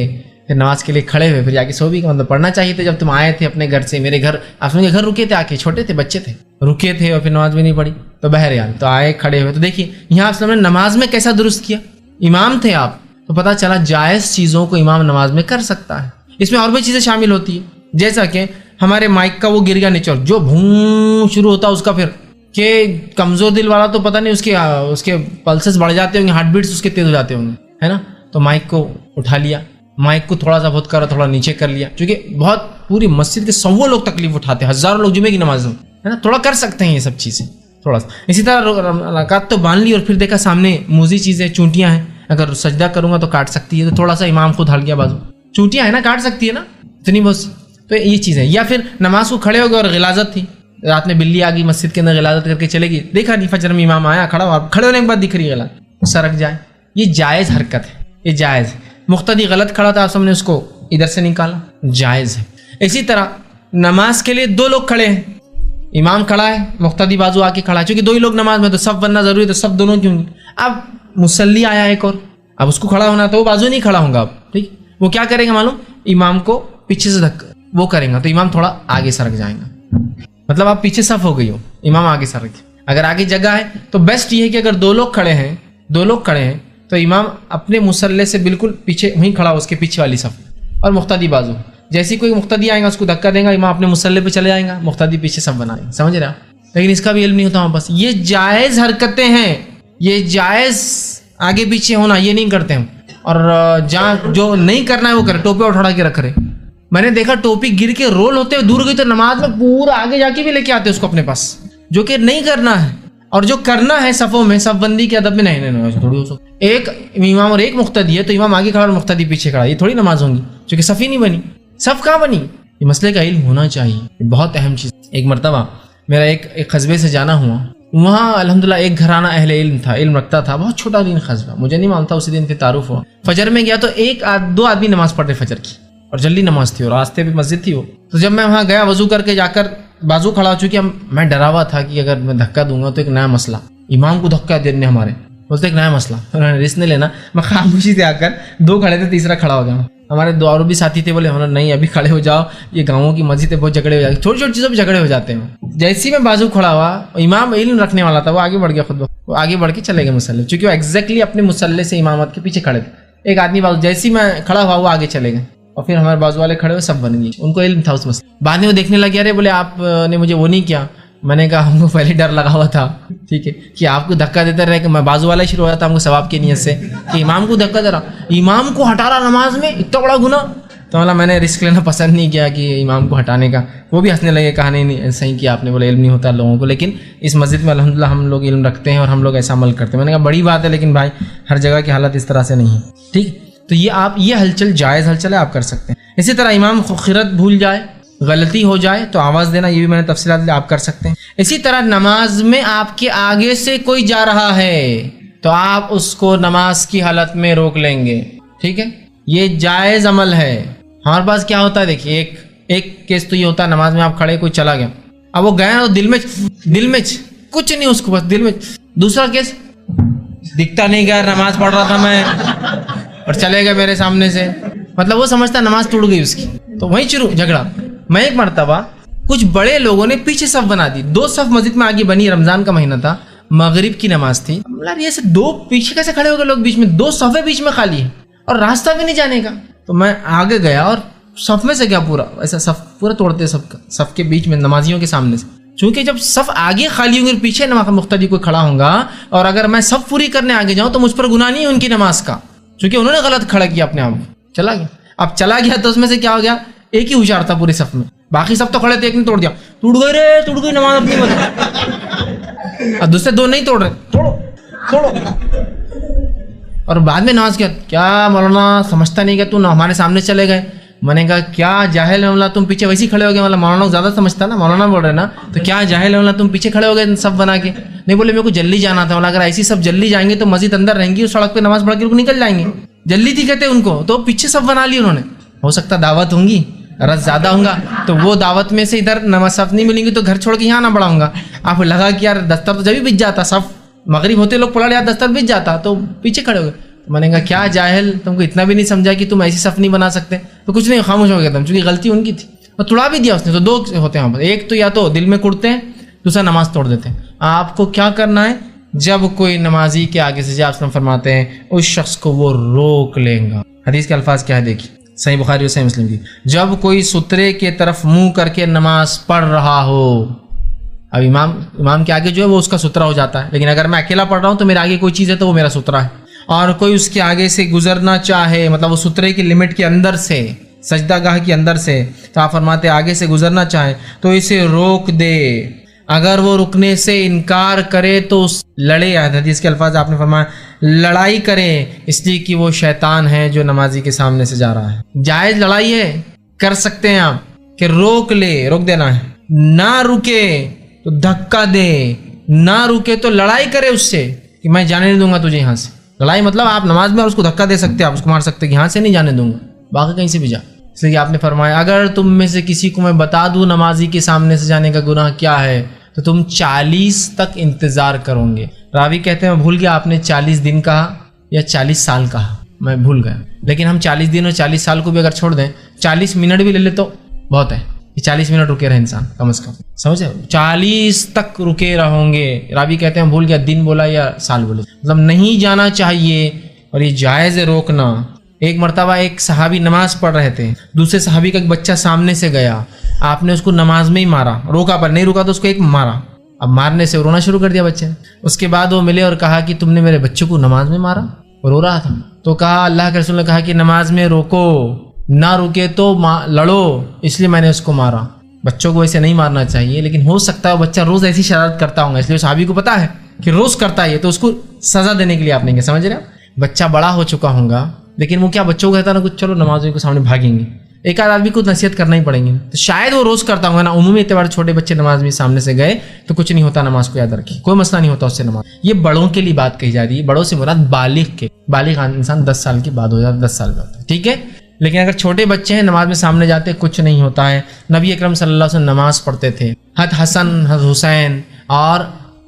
پھر نماز کے لیے کھڑے ہوئے, پھر جا کے سو بھی, مطلب پڑھنا چاہیے تھا. جب تم آئے تھے اپنے گھر سے, میرے گھر, آپ کے گھر رکے تھے, آ کے چھوٹے تھے, بچے تھے, رکے تھے اور پھر نماز بھی نہیں پڑھی, تو بہرحال تو آئے کھڑے ہوئے. تو دیکھیے یہاں آپ نے نماز میں کیسا درست کیا, امام تھے آپ, تو پتہ چلا جائز چیزوں کو امام نماز میں کر سکتا ہے. اس میں اور بھی چیزیں شامل ہوتی ہیں, جیسا کہ ہمارے مائک کا وہ گر گیا نیچے, جو بھوں شروع ہوتا ہے اس کا, پھر کہ کمزور دل والا تو پتہ نہیں اس کے پلسز بڑھ جاتے ہوں گے, ہارٹ بیٹس اس کے تیز ہو جاتے ہوں گے, ہے نا. تو مائک کو اٹھا لیا, مائک کو تھوڑا سا بہت کرا, تھوڑا نیچے کر لیا, کیونکہ بہت پوری مسجد کے 100 لوگ تکلیف اٹھاتے ہیں, ہزاروں لوگ جمعے کی نماز میں, ہے نا, تھوڑا کر سکتے ہیں یہ سب چیزیں تھوڑا سا. اسی طرح رکعت تو باندھ لی اور پھر دیکھا سامنے موزی چیزیں, چونٹیاں ہیں, اگر سجدہ کروں گا تو کاٹ سکتی ہے, تو تھوڑا سا امام خود ہل گیا بازو, چونٹیاں ہیں نا, کاٹ سکتی ہے نا, اتنی بہت. تو یہ چیز ہے. یا پھر نماز کو کھڑے ہو گئے اور غلاظت تھی, رات میں بلی آ گئی مسجد کے اندر, غلاظت کر کے چلے گی, دیکھا نہیں فجر میں امام آیا کھڑا ہوا, کھڑے ہونے کے بعد دکھ رہی غلاظت, سرک جائے. یہ جائز حرکت ہے, یہ جائز ہے. مقتدی غلط کھڑا تھا, آپ سب نے اس کو ادھر سے نکالا, جائز ہے. اسی طرح نماز کے لیے دو لوگ کھڑے ہیں, امام کھڑا ہے, مقتدی بازو آ کے کھڑا ہے, چونکہ دو ہی لوگ نماز میں تو صف بننا ضروری ہے, تو صف دونوں کیوں نہیں. اب مصلی آیا ایک اور, اب اس کو کھڑا ہونا تو وہ بازو نہیں کھڑا ہوگا. اب ٹھیک, وہ کیا کرے گا معلوم, امام کو پیچھے سے دھکا وہ کریں گا, تو امام تھوڑا آگے سرک جائیں گا. مطلب آپ پیچھے صف ہو گئی ہو, امام آگے سرک. اگر آگے جگہ ہے تو بیسٹ یہ ہے کہ اگر دو لوگ کھڑے ہیں تو امام اپنے مصلی سے بالکل پیچھے وہیں کھڑا ہو, اس کے پیچھے والی صف, اور مقتدی بازو. جیسے کوئی مقتدی آئے گا اس کو دھکا دیں گا, امام اپنے مصلی پہ چلے جائیں گا, مقتدی پیچھے صف بنائیں گے. سمجھ رہے آپ؟ لیکن اس کا بھی علم نہیں ہوتا ہوں بس. یہ جائز حرکتیں ہیں, یہ جائز آگے پیچھے ہونا, یہ نہیں کرتے ہم. اور جہاں جو نہیں کرنا ہے وہ کرے, ٹوپی اٹھا کے رکھ رہے. میں نے دیکھا ٹوپی گر کے رول ہوتے ہوئے دور گئی تو نماز میں پورا آگے جا کے بھی لے کے آتے اس کو اپنے پاس, جو کہ نہیں کرنا ہے. اور جو کرنا ہے صفوں میں, صف بندی کے ادب میں نہیں تھوڑی ہو سکتا. ایک امام اور ایک مقتدی ہے تو امام آگے کھڑا اور مقتدی پیچھے کھڑا, یہ تھوڑی نماز ہوں گی, چونکہ صف ہی نہیں بنی. صف کہاں بنی؟ یہ مسئلے کا علم ہونا چاہیے, یہ بہت اہم چیز. ایک مرتبہ میرا ایک قصبے سے جانا ہوا, وہاں الحمدللہ ایک گھرانہ اہل علم تھا, علم رکھتا تھا, بہت چھوٹا دین قصبہ, مجھے نہیں معلوم تھا, اسی دن پہ تعارف ہوا. فجر میں گیا تو دو آدمی نماز پڑھ رہے فجر کی, اور جلدی نماز تھی اور راستے پہ مسجد تھی وہ. تو جب میں وہاں گیا وضو کر کے جا کر بازو کھڑا ہو چکی, میں ڈرا ہوا تھا کہ اگر میں دھکا دوں گا تو ایک نیا مسئلہ, امام کو دھکا دینے ہمارے بولتے ایک نیا مسئلہ, انہوں نے رسک نہیں لینا. میں خاموشی سے آ کر دو کھڑے تھے, تیسرا کھڑا ہو گیا. ہمارے دو اور بھی ساتھی تھے, بولے ہمارا نہیں ابھی کھڑے ہو جاؤ, یہ گاؤں کی مسجد ہے, بہت جھگڑے ہو جاتے ہیں, چھوٹی چھوٹی چیزوں پہ جھگڑے ہو جاتے ہیں. جیسے میں بازو کھڑا ہوا, امام علم رکھنے والا تھا, وہ آگے بڑھ گیا, خود وہ آگے بڑھ کے چلے گئے مصلی, چونکہ وہ ایگزیکٹلی اپنے مصلی سے امامت کے پیچھے کھڑے تھے. ایک آدمی بازو, جیسے میں کھڑا ہوا وہ آگے چلے گئے, اور پھر ہمارے بازو والے کھڑے ہوئے, سب بن گئے, ان کو علم تھا اس مسئلے. بعد میں وہ دیکھنے لگے, ارے بولے آپ نے مجھے وہ نہیں کیا. میں نے کہا ہم کو پہلے ڈر لگا ہوا تھا, ٹھیک ہے, کہ آپ کو دھکا دیتے رہے, کہ میں بازو والا شروع ہو جاتا ہم کو ثواب کی نیت سے, کہ امام کو دھکا دے رہا, امام کو ہٹا رہا نماز میں, اتنا بڑا گناہ. تو میں نے رسک لینا پسند نہیں کیا کہ امام کو ہٹانے کا. وہ بھی ہنسنے لگے, کہا نہیں صحیح کیا آپ نے, بولے علم نہیں ہوتا لوگوں کو, لیکن اس مسجد میں الحمدللہ ہم لوگ علم رکھتے ہیں اور ہم لوگ ایسا عمل کرتے ہیں. میں نے کہا بڑی بات ہے, لیکن بھائی ہر جگہ کی حالت اس طرح سے نہیں ہے, ٹھیک. تو یہ ہلچل جائز ہلچل ہے, آپ کر سکتے ہیں. اسی طرح امام خیرت بھول جائے, غلطی ہو جائے تو آواز دینا, یہ بھی میں نے تفصیلات آپ کر سکتے ہیں. اسی طرح نماز میں آپ کے آگے سے کوئی جا رہا ہے تو آپ اس کو نماز کی حالت میں روک لیں گے, ٹھیک ہے, یہ جائز عمل ہے. ہمارے پاس کیا ہوتا ہے دیکھیے, ایک کیس تو یہ ہوتا ہے نماز میں آپ کھڑے, کوئی چلا گیا, اب وہ گئے اور دل میں کچھ نہیں اس کو, بس دل میں. دوسرا کیس, دکھتا نہیں گیا, نماز پڑھ رہا تھا میں اور چلے گئے میرے سامنے سے, مطلب وہ سمجھتا نماز ٹوٹ گئی اس کی, تو وہیں شروع جھگڑا. میں ایک مرتبہ کچھ بڑے لوگوں نے پیچھے صف بنا دی, دو صف مسجد میں آگے بنی, رمضان کا مہینہ تھا, مغرب کی نماز تھی. یہ سے دو پیچھے کیسے کھڑے ہو گئے لوگ بیچ میں, دو صفیں بیچ میں خالی ہیں اور راستہ بھی نہیں جانے کا. تو میں آگے گیا اور صف میں سے گیا, پورا ایسا صف پورا توڑتے, صف کے بیچ میں نمازیوں کے سامنے سے. چونکہ جب صف آگے خالی ہوں گے, پیچھے مقتدی کوئی کھڑا ہوں گا, اور اگر میں صف پوری کرنے آگے جاؤں تو مجھ پر گناہ نہیں ہے ان کی نماز کا, چونکہ انہوں نے غلط کھڑا کیا اپنے آپ کو, چلا گیا. اب چلا گیا تو اس میں سے کیا ہو گیا, ایک ہی ہوشیار تھا پورے صف میں, باقی سب تو کھڑے تھے, ایک نے توڑ دیا, ٹوٹ گئی نماز اپنی بتا. اب دوسرے دو نہیں توڑ رہے, توڑو. اور بعد میں نماز کیا مولانا سمجھتا نہیں کہ تو ہمارے سامنے چلے گئے. میں نے کہا کیا جاہل ہے مولانا, تم پیچھے ویسے ہی کھڑے ہو گئے. مطلب مولانا کو زیادہ سمجھتا نا, مولانا بول رہے نا, تو کیا جاہل ہے مولانا, تم پیچھے کھڑے ہو گئے سب بنا کے. نہیں, بولے میرے کو جلدی جانا تھا. مولانا اگر ایسی سب جلدی جائیں گے تو مسجد اندر رہیں گی, اس سڑک پہ نماز پڑھ کے نکل جائیں گے. جلدی تھی کہتے ان کو, تو پیچھے سب بنا لی انہوں نے. ہو سکتا دعوت ہوں گی, رس زیادہ ہوں گا, تو وہ دعوت میں سے ادھر نماز صف نہیں ملیں گی تو گھر چھوڑ کے یہاں نہ بڑا ہوں گا. آپ لگا کہ یار دستر تو جبھی بچ جاتا, صف مغرب ہوتے لوگ پڑھ لیا, دستر بچ جاتا, تو پیچھے کھڑے ہو گئے. میں نے کہا کیا جاہل, تم کو اتنا بھی نہیں سمجھا کہ تم ایسی صف نہیں بنا سکتے. تو کچھ نہیں, خاموش ہو گیا تم, چونکہ غلطی ان کی تھی, اور توڑا بھی دیا اس نے. تو دو ہوتے ہیں وہاں پر, ایک تو یا تو دل میں کڑتے ہیں, دوسرا نماز توڑ دیتے ہیں. آپ کو کیا کرنا ہے, جب کوئی نمازی کے آگے سے جا فرماتے ہیں اس شخص کو وہ روک لیں گا. حدیث کے الفاظ کیا ہے دیکھیے, صحیح بخاری اور صحیح مسلم کی. جب کوئی سترے کے طرف منہ کر کے نماز پڑھ رہا ہو, اب امام کے آگے جو ہے وہ اس کا سترا ہو جاتا ہے, لیکن اگر میں اکیلا پڑھ رہا ہوں تو میرے آگے کوئی چیز ہے تو وہ میرا سترا ہے, اور کوئی اس کے آگے سے گزرنا چاہے, مطلب وہ سترے کی لمٹ کے اندر سے, سجدہ گاہ کے اندر سے, تو آپ فرماتے آگے سے گزرنا چاہے تو اسے روک دے. اگر وہ رکنے سے انکار کرے تو لڑے. حدیث کے الفاظ آپ نے فرمایا لڑائی کرے, اس لیے کہ وہ شیطان ہے جو نمازی کے سامنے سے جا رہا ہے. جائز لڑائی ہے, کر سکتے ہیں آپ, کہ روک لے, روک دینا ہے, نہ رکے تو دھکا دے, نہ رکے تو لڑائی کرے اس سے کہ میں جانے نہیں دوں گا تجھے یہاں سے. لڑائی مطلب آپ نماز میں اس کو دھکا دے سکتے, آپ اس کو مار سکتے کہ یہاں سے نہیں جانے دوں گا, باقی کہیں سے بھی جا. اس لیے آپ نے فرمایا اگر تم میں سے کسی کو میں بتا دوں نمازی کے سامنے سے جانے کا گناہ کیا ہے تو تم 40 تک انتظار کرو گے. راوی کہتے ہیں میں بھول گیا آپ نے 40 دن کہا یا 40 سال کہا, میں بھول گیا, لیکن ہم 40 دن اور 40 سال کو بھی اگر چھوڑ دیں 40 منٹ بھی لے لے تو بہت ہے. 40 منٹ رکے رہے انسان کم از کم, سمجھے, 40 تک رکے رہوں گے. راوی کہتے ہیں بھول گیا دن بولا یا سال بولے, مطلب نہیں جانا چاہیے اور یہ جائز ہے روکنا. ایک مرتبہ ایک صحابی نماز پڑھ رہے تھے, دوسرے صحابی کا ایک بچہ سامنے سے گیا, آپ نے اس کو نماز میں ہی مارا, روکا پر نہیں روکا تو اس کو ایک مارا. اب مارنے سے رونا شروع کر دیا بچے نے. اس کے بعد وہ ملے اور کہا کہ تم نے میرے بچے کو نماز میں مارا, رو رہا تھا. تو کہا اللہ کے رسول نے کہا کہ نماز میں روکو, نہ روکے تو لڑو, اس لیے میں نے اس کو مارا. بچوں کو ایسے نہیں مارنا چاہیے, لیکن ہو سکتا ہے وہ بچہ روز ایسی شرارت کرتا ہوگا, اس لیے صحابی کو پتا ہے کہ روز کرتا ہے تو اس کو سزا دینے کے لیے آپ نہیں, سمجھ رہے ہیں, بچہ بڑا ہو چکا ہوگا لیکن وہ کیا بچوں کو کہتا نا کچھ چلو نمازوں کے سامنے بھاگیں گے, ایک آدھ آدمی کو نصیحت کرنا ہی پڑیں گے, تو شاید وہ روز کرتا ہوگا نا. عمومی اعتبار چھوٹے بچے نماز میں سامنے سے گئے تو کچھ نہیں ہوتا, نماز کو یاد رکھیں, کوئی مسئلہ نہیں ہوتا اس سے نماز. یہ بڑوں کے لیے بات کہی جا رہی ہے, بڑوں سے مراد بالغ کے, بالغ انسان 10 سال کے بعد ہو جاتا ہے, 10 سال کا ہوتا ہے, ٹھیک ہے. لیکن اگر چھوٹے بچے ہیں نماز میں سامنے جاتے کچھ نہیں ہوتا ہے. نبی اکرم صلی اللہ علیہ وسلم نماز پڑھتے تھے, حسن حسین اور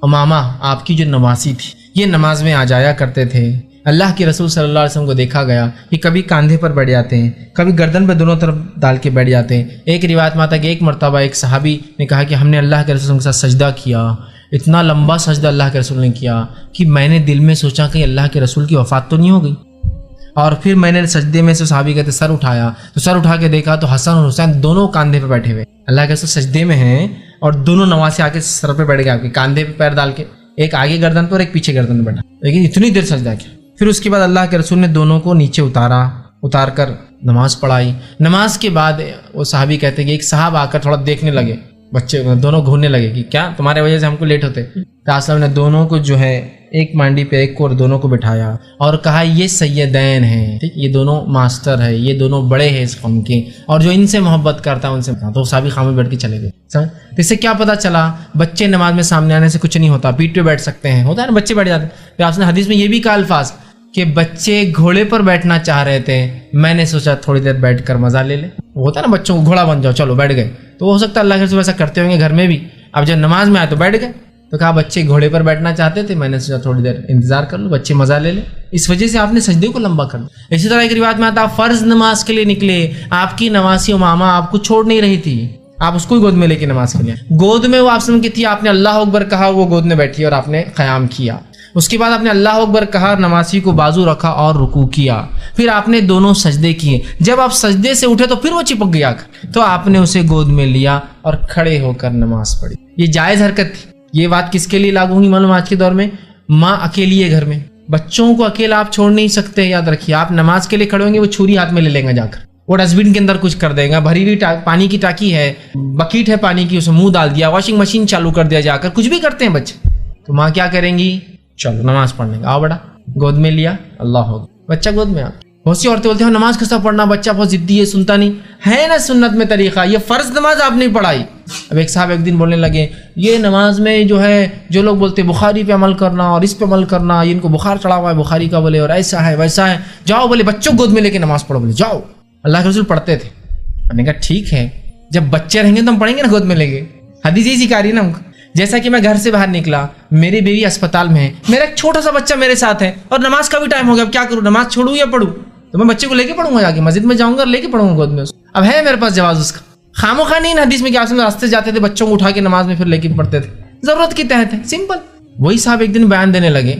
امامہ آپ کی جو نواسی تھی یہ نماز میں آ جایا کرتے تھے. اللہ کے رسول صلی اللہ علیہ وسلم کو دیکھا گیا کہ کبھی کاندھے پر بیٹھ جاتے ہیں, کبھی گردن پہ دونوں طرف ڈال کے بیٹھ جاتے ہیں. ایک روایت میں آتا ہے کہ ایک مرتبہ ایک صحابی نے کہا کہ ہم نے اللہ کے رسول کے ساتھ سجدہ کیا, اتنا لمبا سجدہ اللہ کے رسول نے کیا کہ میں نے دل میں سوچا کہ اللہ کے رسول کی وفات تو نہیں ہو گئی. اور پھر میں نے سجدے میں سے صحابی کہتے سر اٹھایا تو سر اٹھا کے دیکھا تو حسن اور حسین دونوں کاندھے پہ بیٹھے ہوئے, اللہ کے رسول سجدے میں ہیں اور دونوں نواسے آ کے سر پہ بیٹھ گئے, آپ کے کاندھے پہ پیر ڈال کے, ایک آگے گردن پر ایک پیچھے گردن پہ بیٹھا, لیکن اتنی دیر سجدہ کیا. پھر اس کے بعد اللہ کے رسول نے دونوں کو نیچے اتار کر نماز پڑھائی. نماز کے بعد وہ صحابی کہتے کہ ایک صاحب آ کر تھوڑا دیکھنے لگے, بچے دونوں گھورنے لگے کہ کیا تمہارے وجہ سے ہم کو لیٹ ہوتے. رسول نے دونوں کو جو ہے ایک مانڈی پہ ایک کو اور دونوں کو بٹھایا اور کہا یہ سیدین ہیں, ٹھیک, یہ دونوں ماسٹر ہے, یہ دونوں بڑے ہیں اس قوم کے, اور جو ان سے محبت کرتا ہے ان سے. تو صحابی خاموش بیٹھ کے چلے گئے. تو اس سے کیا پتہ چلا, بچے نماز میں سامنے آنے سے کچھ نہیں ہوتا, پیٹ پہ بیٹھ سکتے ہیں, ہوتا ہے نا بچے بیٹھ جاتے ہیں. پھر آپ نے حدیث میں یہ بھی کہا الفاظ کہ بچے گھوڑے پر بیٹھنا چاہ رہے تھے, میں نے سوچا تھوڑی دیر بیٹھ کر مزہ لے لے. ہوتا ہے نا بچوں کو گھوڑا بن جاؤ, چلو بیٹھ گئے. تو ہو سکتا ہے اللہ کے رسول ایسا کرتے ہوں گے گھر میں بھی. اب جب نماز میں آئے تو بیٹھ گئے, تو کہا بچے گھوڑے پر بیٹھنا چاہتے تھے, میں نے سوچا تھوڑی دیر انتظار کر لو, بچے مزہ لے لے, اس وجہ سے آپ نے سجدے کو لمبا کر دیا. اسی طرح ایک روایت میں آتا فرض نماز کے لیے نکلے, آپ کی نواسی امامہ آپ کو چھوڑ نہیں رہی تھی, آپ اس کو ہی گود میں لے کے نماز کے لیے. گود میں وہ آپ کی تھی, آپ نے اللہ اکبر کہا, وہ گود میں بیٹھی اور آپ نے قیام کیا. اس کے بعد آپ نے اللہ اکبر کہا, نمازی کو بازو رکھا اور رکوع کیا. پھر آپ نے دونوں سجدے کیے. جب آپ سجدے سے اٹھے تو پھر وہ چپک گیا, تو آپ نے اسے گود میں لیا اور کھڑے ہو کر نماز پڑھی. یہ جائز حرکت تھی. یہ بات کس کے لیے لاگو ہوگی معلوم, آج کے دور میں ماں اکیلی ہے گھر میں, بچوں کو اکیلا آپ چھوڑ نہیں سکتے. یاد رکھیے, آپ نماز کے لیے کھڑے ہوں گے, وہ چھری ہاتھ میں لے لیں گا جا کر, وہ ڈسٹ بن کے اندر کچھ کر دے گا, بھری ہوئی پانی کی ٹاکی ہے, بکیٹ ہے پانی کی, اسے منہ ڈال دیا, واشنگ مشین چالو کر دیا, جا کر کچھ بھی کرتے ہیں بچے. تو ماں کیا کریں گی, چلو نماز پڑھنے کا, آؤ بڑا, گود میں لیا, اللہ ہو, بچہ گود میں آ. بہت سی عورتیں بولتے ہیں نماز کیسا پڑھنا, بچہ بہت ضدی ہے, سنتا نہیں ہے. نا سنت میں طریقہ, یہ فرض نماز آپ نہیں پڑھائی. اب ایک صاحب ایک دن بولنے لگے یہ نماز میں جو ہے جو لوگ بولتے ہیں بخاری پہ عمل کرنا اور اس پہ عمل کرنا, یہ ان کو بخار چڑھا ہوا ہے بخاری کا, بولے اور ایسا ہے ویسا ہے, جاؤ بولے بچوں گود میں لے کے نماز پڑھو, بولے جاؤ. اللہ کے رسول پڑھتے تھے. میں نے کہا ٹھیک ہے, جب بچے رہیں گے تو ہم پڑھیں گے نا گود میں لے کے, حدیث یہی سکھا رہی ہے نا ہم کو. جیسا کہ میں گھر سے باہر نکلا, میری بیوی اسپتال میں ہے, میرا ایک چھوٹا سا بچہ میرے ساتھ ہے اور نماز کا بھی ٹائم ہو گیا, اب کیا کروں, نماز چھوڑوں یا پڑھوں؟ تو میں بچے کو لے کے پڑھوں گا, جا کے مسجد میں جاؤں گا اور لے کے پڑھوں گا گود میں. اب ہے میرے پاس جواز اس کا, خاموخواہ نہیں. حدیث میں کیا راستے جاتے تھے بچوں کو اٹھا کے نماز میں پھر لے کے پڑھتے تھے, ضرورت کے تحت ہے, سمپل. وہی صاحب ایک دن بیان دینے لگے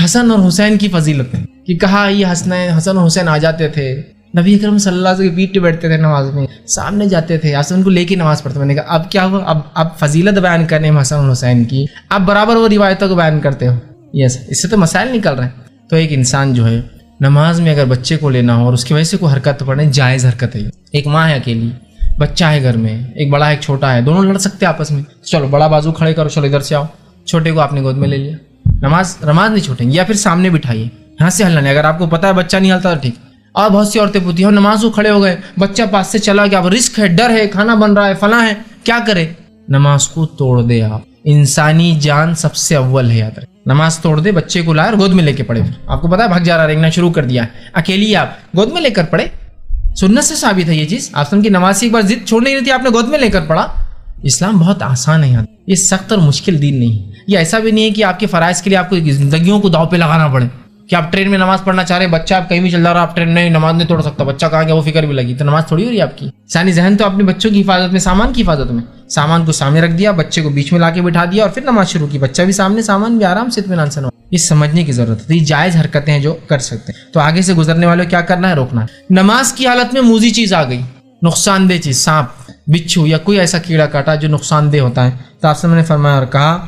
حسن اور حسین کی فضیلت ہے, کہ کہا یہ حسن اور حسین آ جاتے تھے, نبی اکرم صلی اللہ علیہ وسلم کے پیٹ پہ بیٹھتے تھے نماز میں, سامنے جاتے تھے, حسن کو لے کے نماز پڑھتے. میں نے کہا اب کیا ہوا, اب فضیلت بیان کرنے میں حسن اور حسین کی, اب برابر وہ روایتوں کو بیان کرتے ہو. یس, اس سے تو مسائل نکل رہے ہیں. تو ایک انسان جو ہے نماز میں اگر بچے کو لینا ہو اور اس کی وجہ سے کوئی حرکت پڑھنے, جائز حرکت ہے. ایک ماں ہے اکیلی, بچہ ہے گھر میں, ایک بڑا ہے ایک چھوٹا ہے, دونوں لڑ سکتے ہیں آپس میں, چلو بڑا بازو کھڑے کرو, چلو ادھر سے آؤ, چھوٹے کو آپ نے گود میں لے لیا, نماز نہیں چھوٹیں گے, یا پھر سامنے بٹھائیے, یہاں سے ہلنا نہیں. اگر آپ کو پتا ہے بچہ نہیں ہلتا تو ٹھیک, اور بہت سی عورتیں پوچھتی ہیں نماز کو کھڑے ہو گئے, بچہ پاس سے چلا گیا, اب رزق ہے, ڈر ہے, کھانا بن رہا ہے, فلاں ہے, کیا کرے؟ نماز کو توڑ دے آپ. انسانی جان سب سے اول ہے, یاد رکھیں. نماز توڑ دے, بچے کو لائے اور گود میں لے کے پڑے. پھر آپ کو پتا ہے بھگ جا رہا, رینگنا شروع کر دیا ہے, اکیلی آپ گود میں لے کر پڑے. سنت سے ثابت ہے یہ چیز. آپ کی نماز کی ایک بار ضد چھوڑنی نہیں تھی, آپ نے گود میں لے کر پڑھا. اسلام بہت آسان ہے, یہ سخت اور مشکل دین نہیں. یہ ایسا بھی نہیں ہے کہ آپ کے فرائض کے لیے آپ کو زندگیوں کو داؤ پہ لگانا پڑے کہ آپ ٹرین میں نماز پڑھنا چاہ رہے ہیں, بچہ آپ کہیں بھی چل رہا, آپ ٹرین میں نماز نہیں توڑ سکتا, بچہ کہاں گیا وہ فکر بھی لگی, تو نماز تھوڑی ہو رہی ہے آپ کی. انسانی ذہن تو اپنے بچوں کی حفاظت میں, سامان کی حفاظت میں, سامان کو سامنے رکھ دیا, بچے کو بیچ میں لا کے بٹھا دیا اور پھر نماز شروع کی. بچہ بھی سامنے, سامان بھی آرام سے اطمینان سے. یہ سمجھنے کی ضرورت ہے. یہ جائز حرکتیں ہیں جو کر سکتے ہیں. تو آگے سے گزرنے والوں کیا کرنا ہے, روکنا ہے. نماز کی حالت میں موذی چیز آ گئی, نقصان دہ چیز, سانپ, بچھو یا کوئی ایسا کیڑا کاٹا جو نقصان دہ ہوتا ہے, تو آپ سے میں نے فرمایا اور کہا,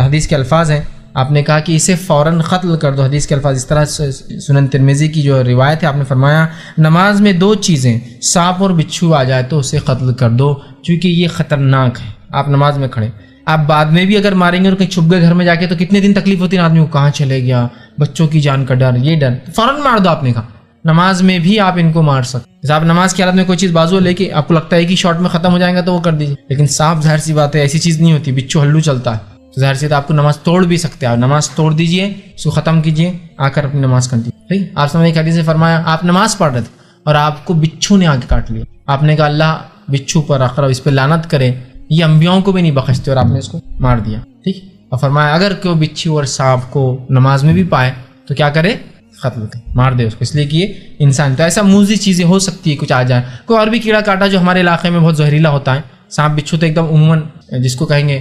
حدیث کے الفاظ ہیں, آپ نے کہا کہ اسے فوراً قتل کر دو. حدیث کے الفاظ اس طرح, سنن ترمذی کی جو روایت ہے, آپ نے فرمایا نماز میں دو چیزیں, سانپ اور بچھو آ جائے تو اسے قتل کر دو, کیونکہ یہ خطرناک ہے. آپ نماز میں کھڑے, آپ بعد میں بھی اگر ماریں گے اور کہیں چھپ گئے گھر میں جا کے, تو کتنے دن تکلیف ہوتی ہے آدمی کو, کہاں چلے گیا, بچوں کی جان کا ڈر, یہ ڈر, فوراً مار دو. آپ نے کہا نماز میں بھی آپ ان کو مار سکتے. جیسے آپ نماز کی حالت میں کوئی چیز بازو لے کے آپ کو لگتا ہے کہ شارٹ میں ختم ہو جائیں گا تو وہ کر دیجیے, لیکن سانپ ظاہر سی بات ہے ایسی چیز نہیں ہوتی, بچھو ہلو چلتا ہے, تو ظاہر سی آپ کو نماز توڑ بھی سکتے ہیں. آپ نماز توڑ دیجئے, اس کو ختم کیجئے, آ کر اپنی نماز کنٹینیو. ٹھیک, آپ سمجھ حدیث سے فرمایا آپ نماز پڑھ رہے تھے اور آپ کو بچھو نے آ کے کاٹ لیا. آپ نے کہا اللہ بچھو پر اقرب, اس پہ لعنت کرے, یہ انبیاؤں کو بھی نہیں بخشتے, اور آپ نے اس کو مار دیا. ٹھیک, اور فرمایا اگر کوئی بچھو اور سانپ کو نماز میں بھی پائے تو کیا کرے, قتل کرے, مار دے اس کو, اس لیے کہ یہ انسان. تو ایسا موذی چیزیں ہو سکتی ہے, کچھ آ جائے, کوئی اور بھی کیڑا کاٹا جو ہمارے علاقے میں بہت زہریلا ہوتا ہے. سانپ بچھو تو ایک دم عموماً جس کو کہیں گے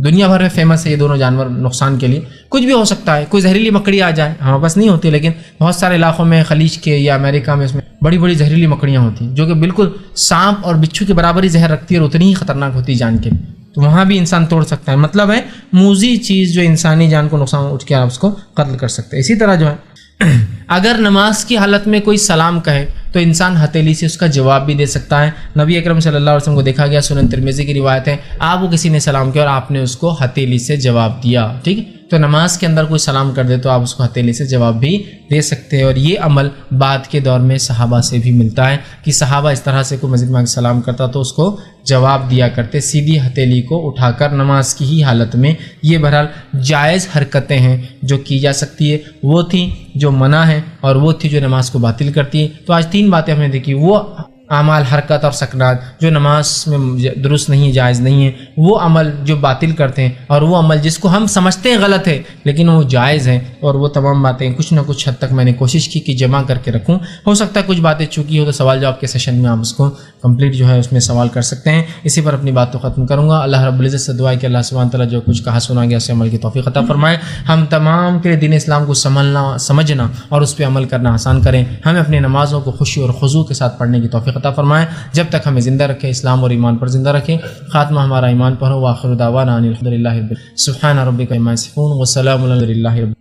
دنیا بھر میں فیمس ہے یہ دونوں جانور نقصان کے لیے. کچھ بھی ہو سکتا ہے, کوئی زہریلی مکڑی آ جائے, ہمارے پاس نہیں ہوتی لیکن بہت سارے علاقوں میں, خلیج کے یا امریکہ میں, اس میں بڑی بڑی زہریلی مکڑیاں ہوتی ہیں جو کہ بالکل سانپ اور بچھو کے برابر ہی زہر رکھتی ہے اور اتنی ہی خطرناک ہوتی ہے جان کے, تو وہاں بھی انسان توڑ سکتا ہے. مطلب ہے موذی چیز جو انسانی جان کو نقصان اٹھ کے آپ اس کو قتل کر سکتے ہیں. اسی طرح جو ہے اگر نماز کی حالت میں کوئی سلام کہے تو انسان ہتھیلی سے اس کا جواب بھی دے سکتا ہے. نبی اکرم صلی اللہ علیہ وسلم کو دیکھا گیا, سنن ترمذی کی روایت ہے, آپ کو کسی نے سلام کیا اور آپ نے اس کو ہتھیلی سے جواب دیا. ٹھیک, تو نماز کے اندر کوئی سلام کر دے تو آپ اس کو ہتھیلی سے جواب بھی دے سکتے ہیں. اور یہ عمل بعد کے دور میں صحابہ سے بھی ملتا ہے کہ صحابہ اس طرح سے کوئی مسجد میں سلام کرتا تو اس کو جواب دیا کرتے, سیدھی ہتھیلی کو اٹھا کر نماز کی ہی حالت میں. یہ بہرحال جائز حرکتیں ہیں جو کی جا سکتی ہے, وہ تھیں جو منع ہیں اور وہ تھی جو نماز کو باطل کرتی ہے. تو آج 3 باتیں ہم نے دیکھی, وہ اعمال, حرکت اور سکنات جو نماز میں درست نہیں, جائز نہیں ہے, وہ عمل جو باطل کرتے ہیں, اور وہ عمل جس کو ہم سمجھتے ہیں غلط ہے لیکن وہ جائز ہیں. اور وہ تمام باتیں کچھ نہ کچھ حد تک میں نے کوشش کی کہ جمع کر کے رکھوں. ہو سکتا ہے کچھ باتیں چوکی ہو تو سوال جواب کے سیشن میں آپ اس کو کمپلیٹ جو ہے اس میں سوال کر سکتے ہیں. اسی پر اپنی بات کو ختم کروں گا. اللہ رب العزت سے دعا ہے کہ اللہ سبحانہ تعالیٰ جو کچھ کہا سنا گیا اسے عمل کی توفیق عطا فرمائے. ہم تمام کے دین اسلام کو سمجھنا اور اس پہ عمل کرنا آسان کریں. ہمیں اپنی نمازوں کو خوشی اور خضوع کے ساتھ پڑھنے کی توفیق عطا فرمائے. جب تک ہمیں زندہ رکھے, اسلام اور ایمان پر زندہ رکھیں. خاتمہ ہمارا ایمان پر ہو. وآخر دعوانا ان الحمد للہ رب العالمین. سبحان ربک عما یصفون وسلام علی المرسلین.